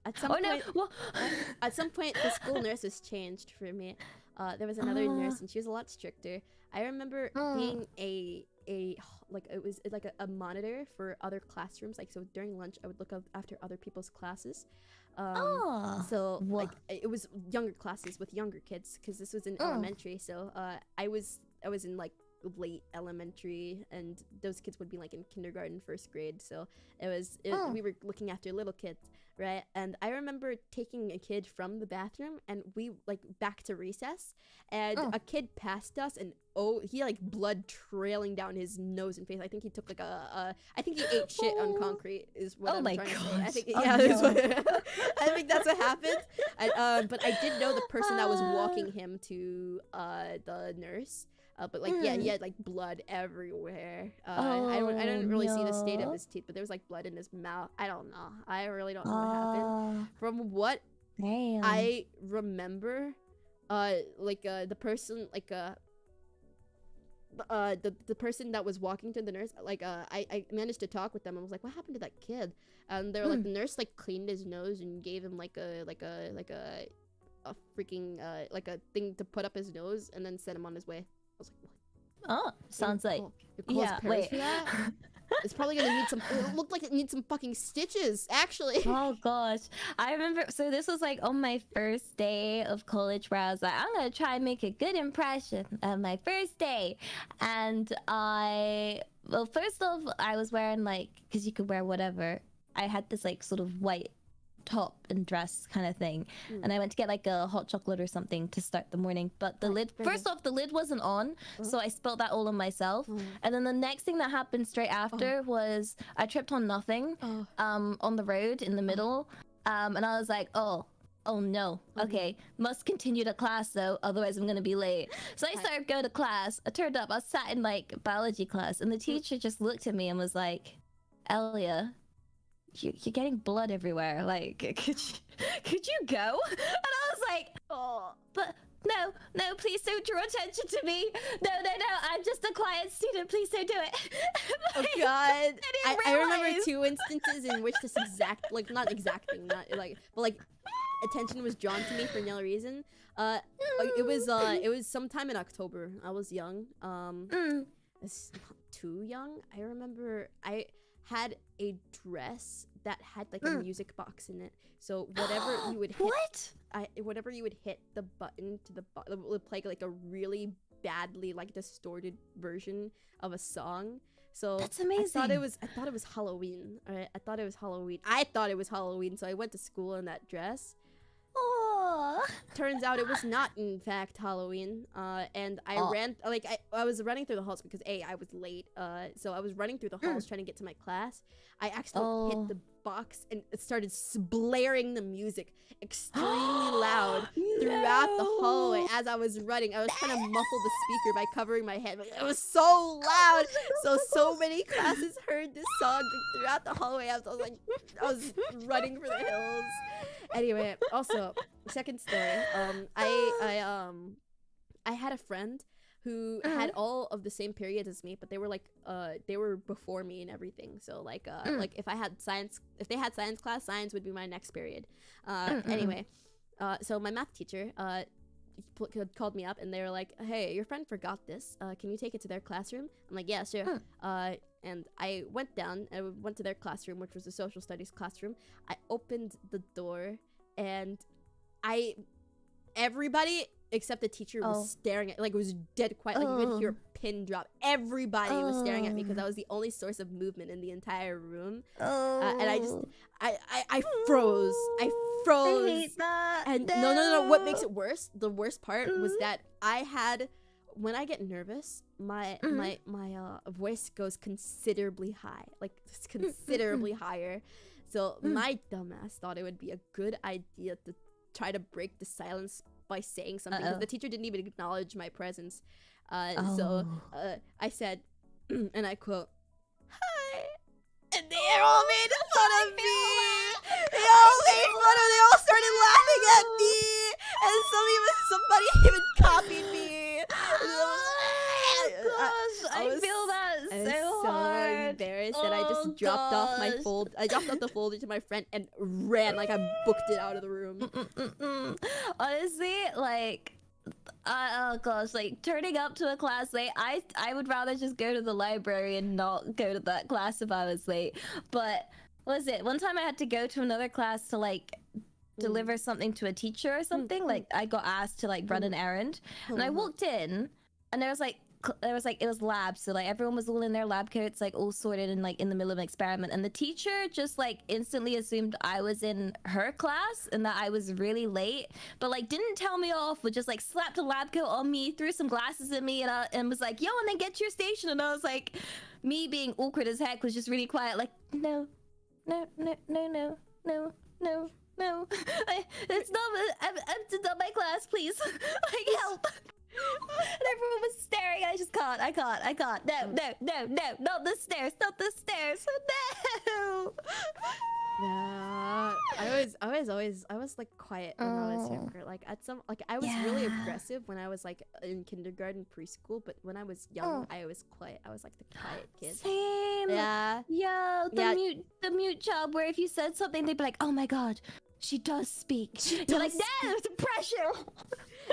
At some point, the school nurses changed for me. There was another nurse, and she was a lot stricter. I remember being it was like a monitor for other classrooms. Like, so during lunch, I would look up after other people's classes. So like it was younger classes with younger kids because this was in elementary. So I was in like late elementary, and those kids would be like in kindergarten, first grade. So we were looking after little kids, right? And I remember taking a kid from the bathroom, and we like back to recess, and a kid passed us, and he like blood trailing down his nose and face. I think he took like I think he ate shit on concrete is what I'm trying to say. I think I think that's what happened. But I did know the person that was walking him to the nurse. But like he had like blood everywhere. I didn't really see the state of his teeth, but there was like blood in his mouth. I don't know. I really don't know what happened. From what I remember, the person the person that was walking to the nurse, I managed to talk with them and was like, what happened to that kid? And they were like, the nurse like cleaned his nose and gave him like a freaking like a thing to put up his nose and then sent him on his way. I was like, what? Oh, sounds like wait. For that? It's probably gonna need some. It looked like it needs some fucking stitches, actually. Oh gosh, I remember. So this was like on my first day of college, where I was like, I'm gonna try and make a good impression of my first day, and first off, I was wearing like, because you could wear whatever. I had this like sort of white top and dress kind of thing, and I went to get like a hot chocolate or something to start the morning, but the lid wasn't on, so I spilled that all on myself. And then the next thing that happened straight after was I tripped on nothing on the road in the middle, and I was like, oh no, okay, must continue to class though, otherwise I'm gonna be late. So I started going to class. I turned up, I sat in like biology class, and the teacher just looked at me and was like, Elia, you're getting blood everywhere. Like, could you go? And I was like, but no, please don't draw attention to me. No, I'm just a quiet student. Please don't do it. Like, oh God, I remember 2 instances in which this attention was drawn to me for no reason. It was sometime in October. I was young. It's not too young. I remember I had a dress that had like a music box in it, so whatever you would hit, whatever you would hit the button to the bottom, it would play like a really badly like distorted version of a song. So that's amazing. I thought it was Halloween. All right, I thought it was Halloween, so I went to school in that dress. Turns out it was not in fact Halloween, and I was running through the halls because I was late, so I was running through the halls trying to get to my class. I accidentally hit box and it started blaring the music extremely loud throughout the hallway as I was running. I was trying to muffle the speaker by covering my head, but it was so loud. So many classes heard this song throughout the hallway. I was running for the hills. Anyway, also second story. I had a friend who had all of the same periods as me, but they were like they were before me and everything. So like if they had science class, science would be my next period. Anyway, so my math teacher called me up and they were like, hey, your friend forgot this, can you take it to their classroom? I'm like, yeah, sure. And I went to their classroom, which was a social studies classroom. I opened the door and everybody except the teacher was staring at, like, it was dead quiet. Like, you could hear a pin drop. Everybody was staring at me because I was the only source of movement in the entire room. And I froze. I hate that. And no. What makes it worse? The worst part was that when I get nervous, my voice goes considerably high, like considerably higher. So my dumbass thought it would be a good idea to try to break the silence by saying something, because the teacher didn't even acknowledge my presence. So I said, and I quote, "Hi," and they all made fun of me. They all started laughing at me, and somebody even copied me. I feel that so hard. Embarrassed that I just dropped off my I dropped off the folder to my friend and ran like I booked it out of the room. Honestly, like, oh gosh, like turning up to a class late, I would rather just go to the library and not go to that class if I was late. But what was it? One time I had to go to another class to like deliver something to a teacher or something. Like I got asked to like run an errand, and I walked in, and it was lab, so like everyone was all in their lab coats, like all sorted and like in the middle of an experiment, and the teacher just like instantly assumed I was in her class and that I was really late, but like didn't tell me off, but just like slapped a lab coat on me, threw some glasses at me, and was like, yo, and then get to your station. And I was like, me being awkward as heck, was just really quiet, like, no, it's not, I'm not my class, please. Like, help. And everyone was staring. I can't. No, not the stairs, no. Yeah, I was like quiet when I was younger. Like I was really aggressive when I was like in kindergarten, preschool. But when I was young, I was quiet. I was like the quiet kid. Same. Yeah. Yo, the mute job where if you said something, they'd be like, oh my god, she does speak. You're like, no, the pressure.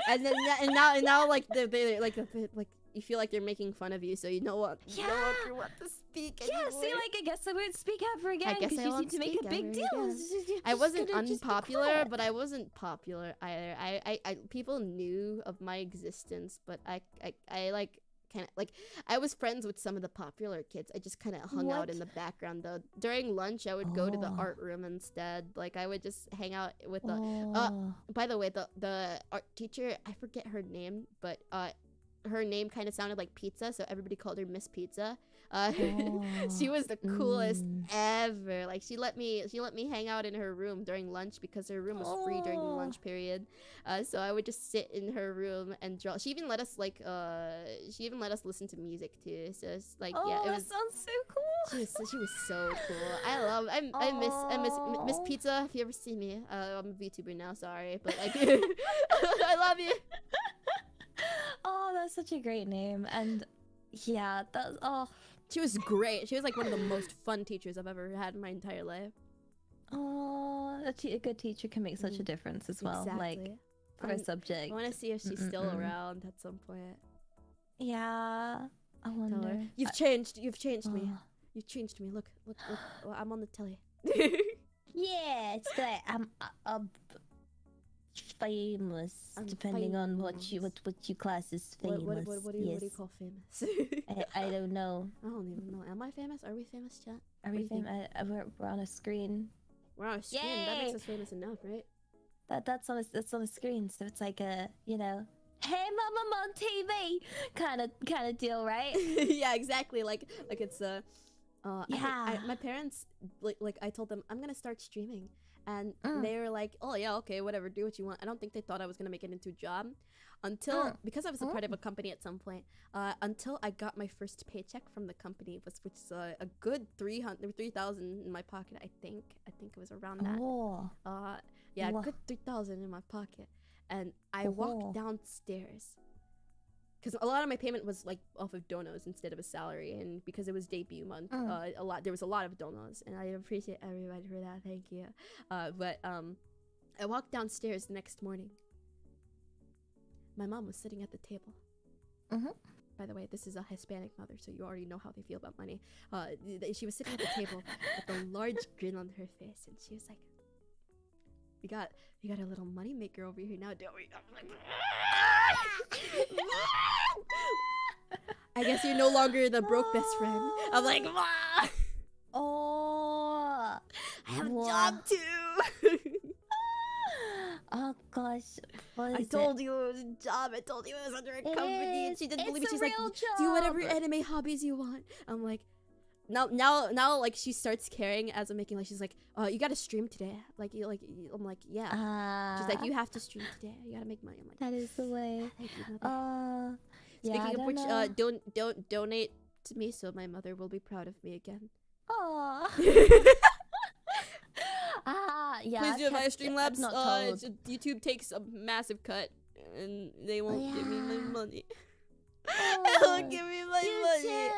And now like they like you feel like they're making fun of you, so you know what you don't want to speak anymore. Yeah, see, like, I guess I won't speak ever again. I guess I you won't need to make a big deal. I wasn't unpopular, but I wasn't popular either. I people knew of my existence, but I like kind of like I was friends with some of the popular kids. I just kind of hung out in the background though. During lunch, I would go to the art room instead. Like I would just hang out with the. By the way, the art teacher, I forget her name, but her name kind of sounded like pizza, so everybody called her Miss Pizza. She was the coolest ever. Like she let me hang out in her room during lunch because her room was free during the lunch period. So I would just sit in her room and draw. She even let us listen to music too. So it's like it was. That sounds so cool. She was so cool. I miss Pizza. If you ever see me, I'm a VTuber now. Sorry, but like I love you. Oh, that's such a great name. And yeah, she was great. She was like one of the most fun teachers I've ever had in my entire life. Oh, a good teacher can make such a difference as well. Exactly. Like for a subject. I want to see if she's still around at some point. Yeah, I wonder. You've changed me. You've changed me. Look. I'm on the telly. Yeah, it's like I'm famous, depending on what you class is famous. What do you call famous? I don't know. I don't even know. Am I famous? Are we famous, chat? Are we famous? We're on a screen. We're on a screen. Yay! That makes us famous enough, right? That's on a screen, so it's like a hey mom, I'm on TV kind of deal, right? Yeah, exactly. Like it's My parents like I told them I'm gonna start streaming, and they were like, oh yeah, okay, whatever, do what you want. I don't think they thought I was gonna make it into a job until because I was a part of a company at some point. Until I got my first paycheck from the company, which is a good 3,000 in my pocket. I think it was around that. Yeah, good 3,000 in my pocket, and I walked downstairs. Because a lot of my payment was like off of donos instead of a salary, and because it was debut month, there was a lot of donos, and I appreciate everybody for that. Thank you. But I walked downstairs the next morning. My mom was sitting at the table. By the way, this is a Hispanic mother, so you already know how they feel about money. She was sitting at the table with a large grin on her face, and she was like, "We got a little money maker over here now, don't we?" I'm like, I guess you're no longer the broke best friend. I'm like, oh, I have a job too. Oh gosh, I told you it was a job. I told you it was under a company, and she didn't believe it. She's like, job. do whatever anime hobbies you want. I'm like, now, like she starts caring as I'm making. Like she's like, you gotta stream today. I'm like, yeah. She's like, you have to stream today. You gotta make money. I'm like, that is the way. Thank you, mother. Speaking of which, don't donate to me so my mother will be proud of me again. Yeah. Please do it via Streamlabs. YouTube takes a massive cut, and they won't give me my money. They won't give me my money.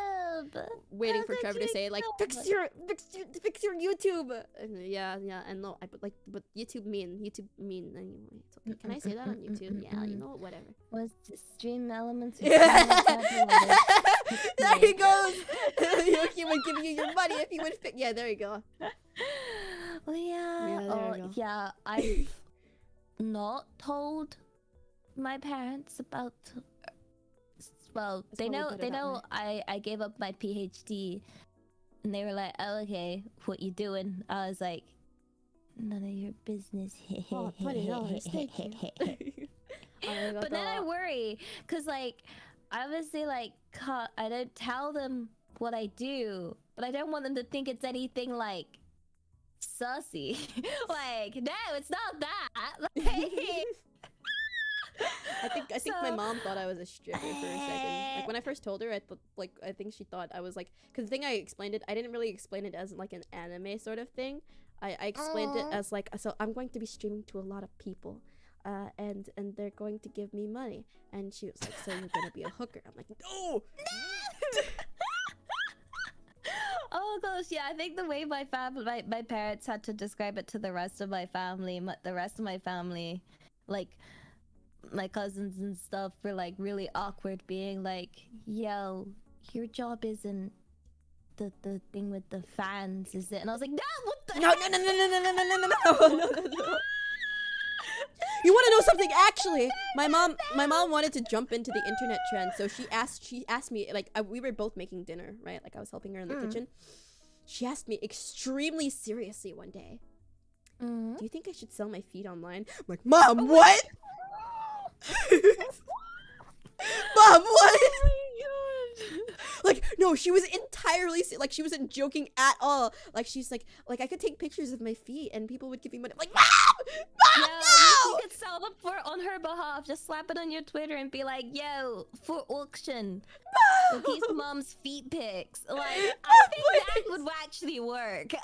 Waiting for Trevor to say like, fix your YouTube. And yeah, and no, but YouTube mean anyway. It's okay. Can I say that on YouTube? Yeah, you know, whatever. Was the stream elements? There he goes. Yoki would give you your money if you would fit. Yeah, there you go. Well, yeah. I've not told my parents about. Well, they know I gave up my PhD, and they were like, "Oh, okay, what you doing?" I was like, "None of your business." $20, thank you. But then I worry, cause like, obviously, like, I don't tell them what I do, but I don't want them to think it's anything like sussy. Like, no, it's not that. Like, I think my mom thought I was a stripper for a second. Like when I first told her, I think she thought I was like, because the thing I explained it, I didn't really explain it as like an anime sort of thing. I explained it as like, so I'm going to be streaming to a lot of people, and they're going to give me money. And she was like, so you're gonna be a hooker? I'm like, no. Oh gosh, yeah. I think the way my parents had to describe it to the rest of my family, like my cousins and stuff, were like really awkward, being like, yo, your job isn't the thing with the fans, is it? And I was like, no, what the no. You want to know something? Actually, my mom wanted to jump into the internet trend, so she asked me, like, we were both making dinner, right? Like I was helping her in the kitchen. She asked me extremely seriously one day, do you think I should sell my feet online? I'm like, Mom, what? Mom, what? Like, no, she was entirely like, she wasn't joking at all. Like, she's like I could take pictures of my feet and people would give me money. I'm like, Mom, no! You could sell them on her behalf. Just slap it on your Twitter and be like, yo, for auction. With these mom's feet pics. Like, I think that would actually work.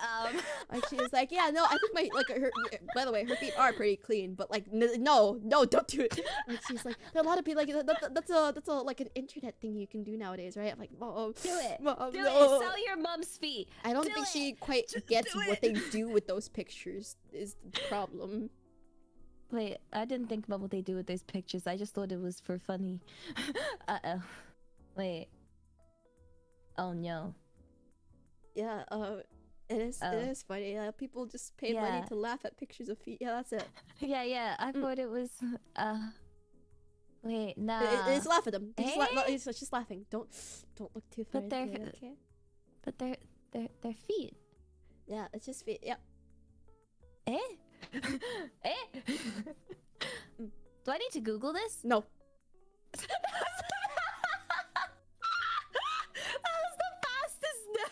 Like, she was like, yeah, no, I think her, by the way, her feet are pretty clean, but like, no, don't do it. And she's like, there are a lot of people, like, that's a like an internet thing you can do nowadays, right? I'm like, Mom, do it. Mom, do no. it. Sell your mom's feet. I don't think she quite gets what they do with those pictures is the problem. Wait, I didn't think about what they do with those pictures. I just thought it was for funny. Uh-oh. Wait. Oh no. Yeah, it is funny. Yeah, people just pay money to laugh at pictures of feet. Yeah, that's it. Yeah, I thought it was, wait, nah. It's laugh at them. It's just laughing. Don't look too far into it, okay? But they're feet. Yeah, it's just feet. Yeah. Eh? Do I need to Google this? No. That was the fastest no.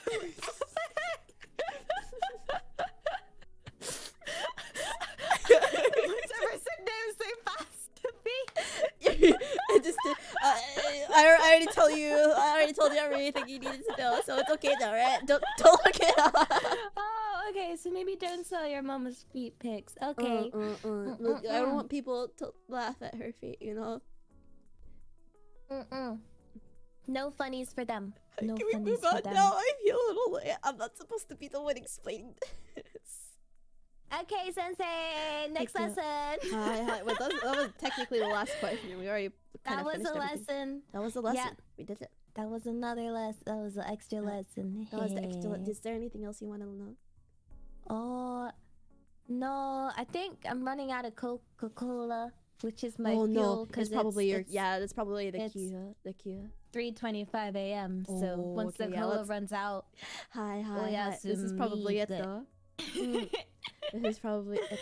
I already told you. I already told you everything you needed to know, so it's okay now, right? Don't look it up. Oh, okay. So maybe don't sell your mama's feet pics. Okay. Look, I don't want people to laugh at her feet, you know. No funnies for them. No Can we funnies move for on them. now? I feel a little late. I'm not supposed to be the one explaining this. Okay, Sensei. Next Thank you. lesson. Hi. Wait, that was technically the last question. We already kind That of was finished a everything. lesson. That was a lesson. Yeah. We did it. That was another lesson. That was an extra lesson. That was the extra. Is there anything else you want to know? Oh, no. I think I'm running out of Coca-Cola, which is my Oh fuel. no, Because it's probably your. Yeah, that's probably the it's- Kia. The Kia. 3:25 a.m. So Oh, once okay, the yeah, cola let's- runs out, Hi. yeah, This is probably it sumida. though. This is probably it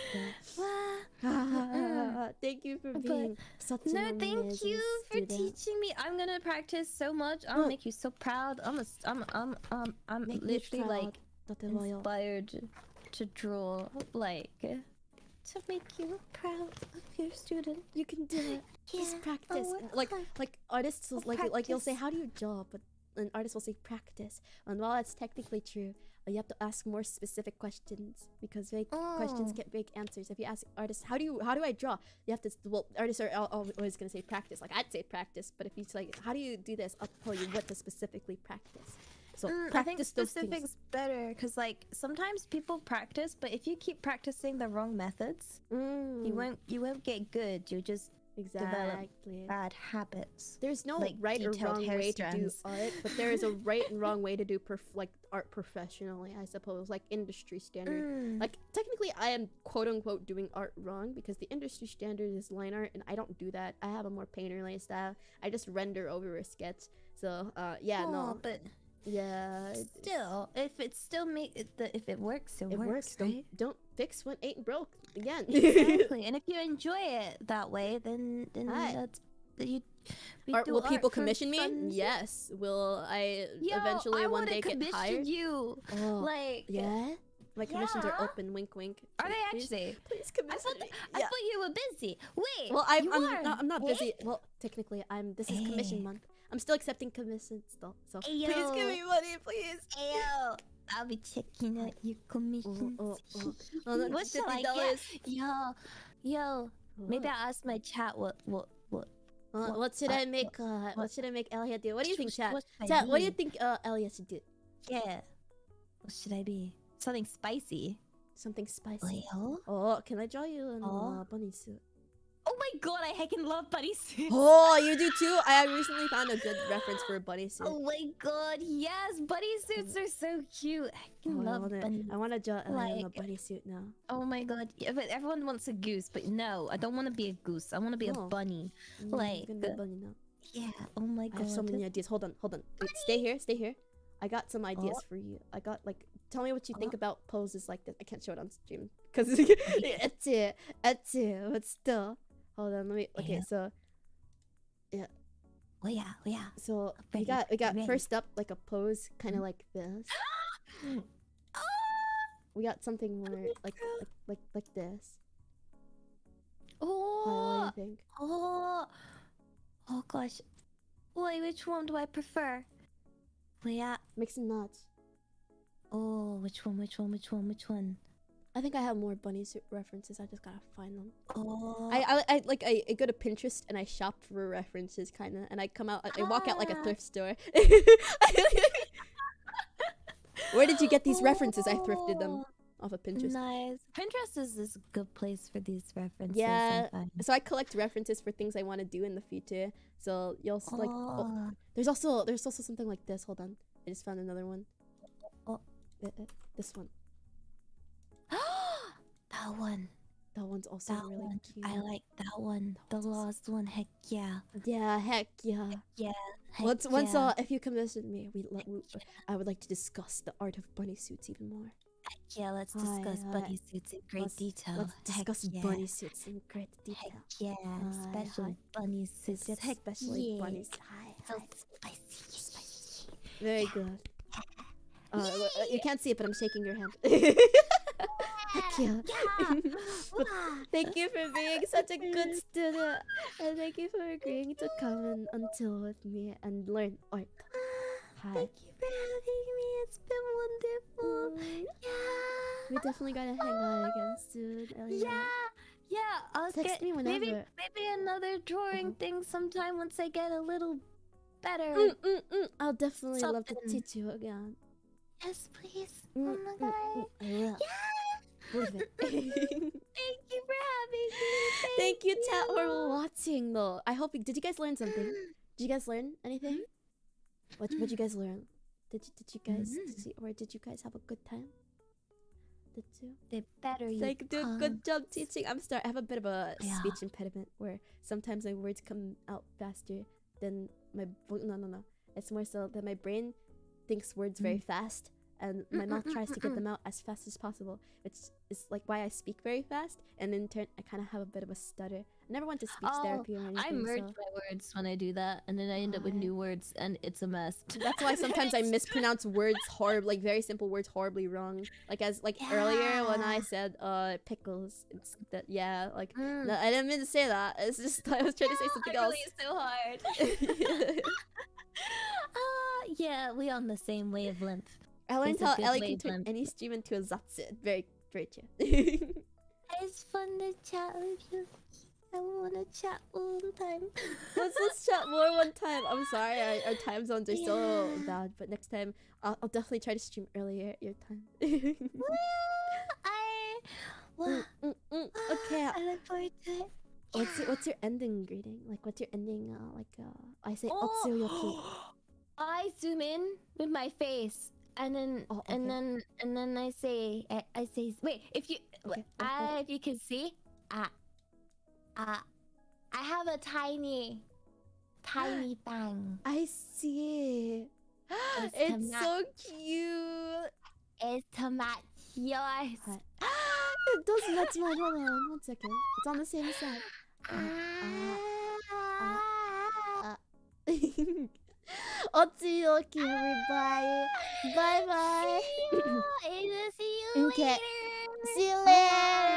though. Thank you for being such an no, thank amazing you for student. teaching me. I'm gonna practice so much. I'll make you so proud. I'm Make me literally proud, like Dr. Royal. inspired to draw, like to make you proud of your student. You can do it. Just Yeah, practice. I'll work Like hard. artists will, like you'll say, practice. how do you draw? But an artist will say practice. And while that's technically true, you have to ask more specific questions because vague questions get vague answers. If you ask artists, how do I draw? You have to. Well, artists are always gonna say practice. Like I'd say practice, but if you say how do you do this, I'll tell you what to specifically practice. So I think practice those things. specifics better because like sometimes people practice, but if you keep practicing the wrong methods, you won't get good. You just Exactly. bad habits. There's no like right or detailed wrong hair way to do strands. art, but there is a right and wrong way to do art professionally, I suppose, like industry standard. Like technically I am quote unquote doing art wrong because the industry standard is line art and I don't do that. I have a more painterly style. I just render over a sketch. So yeah, no. But Yeah, still, if it still if it works, it works, right? Don't fix what ain't broke again. Exactly. And if you enjoy it that way, then Hi. that's you. Will people for commission me? fun. Yes. Will I Yo, eventually I one wanna day get commission hired? you. Oh, Like, yeah. My commissions are Yeah. open. Wink, wink. are they Please- actually? Please I commission thought me. I thought you were busy. Wait. Well, you are. I'm not Eh? busy. Well, technically, this is commission Eh. month. I'm still accepting commissions still. So please Ayo. give me money, please. Ayo, I'll be checking out your commissions. Oh, no, What shall I $50. get? Yo. Maybe I'll ask my chat what. What should I make? What should I make Elia do? What do you think, chat? What should I Chat, what do you be? think Elia should do? Yeah. What should I be? Something spicy. Something spicy. Well. Oh, can I draw you in Oh. a bunny suit? Oh my god, I heckin' love bunny suits. Oh, you do too? I recently found a good reference for a bunny suit. Oh my god, yes, bunny suits are so cute. I can love bunny. I want to draw Elia in a Like- bunny suit now. Oh my god, yeah, but everyone wants a goose, but no, I don't want to be a goose. I want to be No. a bunny. I'm Like- gonna be a bunny now. Yeah. Oh my I god. have so many ideas. Hold on. Wait, stay here. I got some ideas for you. I got tell me what you think about poses like this. I can't show it on stream because it's it. But still, hold on. Let me. Okay, Yeah. so Oh yeah. so Ready, we got ready. first up like a pose kind of like this. We got something more like this. What Oh. do you think? Oh gosh. Wait, which one do I prefer? Yeah. Mix and nuts. Oh, which one? I think I have more bunny suit references. I just gotta find them. Oh. I go to Pinterest and I shop for references kind of, and I come out. I walk out like a Ah. thrift store. Where did you get these references? I thrifted them off of Pinterest. Nice. Pinterest is a good place for these references. Yeah. sometimes. So I collect references for things I want to do in the future. So you'll like. Oh, there's also something like this. Hold on, I just found another one. Oh. This one. That one. That one's also That really one. cute. I like that one. The last one. Heck yeah. Yeah, heck yeah. Yeah. Once yeah. if you commission me, I would like to discuss the art of bunny suits even more. Yeah, let's discuss Hi. bunny suits in great detail. Let's Heck discuss yeah. bunny suits in great detail. Heck yeah, especially hi. bunny suits. Yes, Heck especially yeah. bunnies. So Hi. spicy. Very good. You can't see it, but I'm shaking your hand. Heck yeah. Yeah. But thank you for being such a good student, and thank you for agreeing to come and until with me and learn art. Hi. Thank you for having me. It's been wonderful. Yeah. We definitely gotta hang out again soon, Elia. Yeah. I'll Text me whenever. Maybe another drawing thing sometime once I get a little better. I'll definitely love to Something. teach you again. Yes, please. Oh my god. I will. Yeah. Thank you for having me. Thank you, chat, for watching. Though I hope. Did you guys learn something? Did you guys learn anything? What you guys learn? Did you guys have a good time? Did you? The better you Like, dude, come. good job teaching. I have a bit of a Yeah. speech impediment where sometimes my words come out faster than my no. It's more so that my brain thinks words very fast, and my mouth tries to get them out as fast as possible, which is like why I speak very fast, and in turn I kind of have a bit of a stutter. I never went to speech therapy or anything. I merge so my words when I do that, and then I end up with new words, and it's a mess. that's why sometimes I mispronounce words like very simple words horribly wrong. Like earlier when I said pickles, it's that no, I didn't mean to say that. It's just I was trying to say something else. Really so hard. Yeah, we on the same wavelength. I learned It's a how good Ellie can turn wavelength. any stream into a zatsu. Very true. It's fun to chat with you. I wanna chat all the time. Let's chat more one time. I'm sorry, our time zones are so bad, but next time I'll definitely try to stream earlier at your time. Okay. I look forward to it. What's your ending greeting? Like, what's your ending? I say Ohayoki. I zoom in with my face, and then and then I say wait, if you if you can see, I have a tiny bang. I see. It's so cute. It's to match yours. It does match mine. Hold on, 1 second. It's on the same side. Ohayoki, everybody. Bye bye. See you Okay. later. See you later.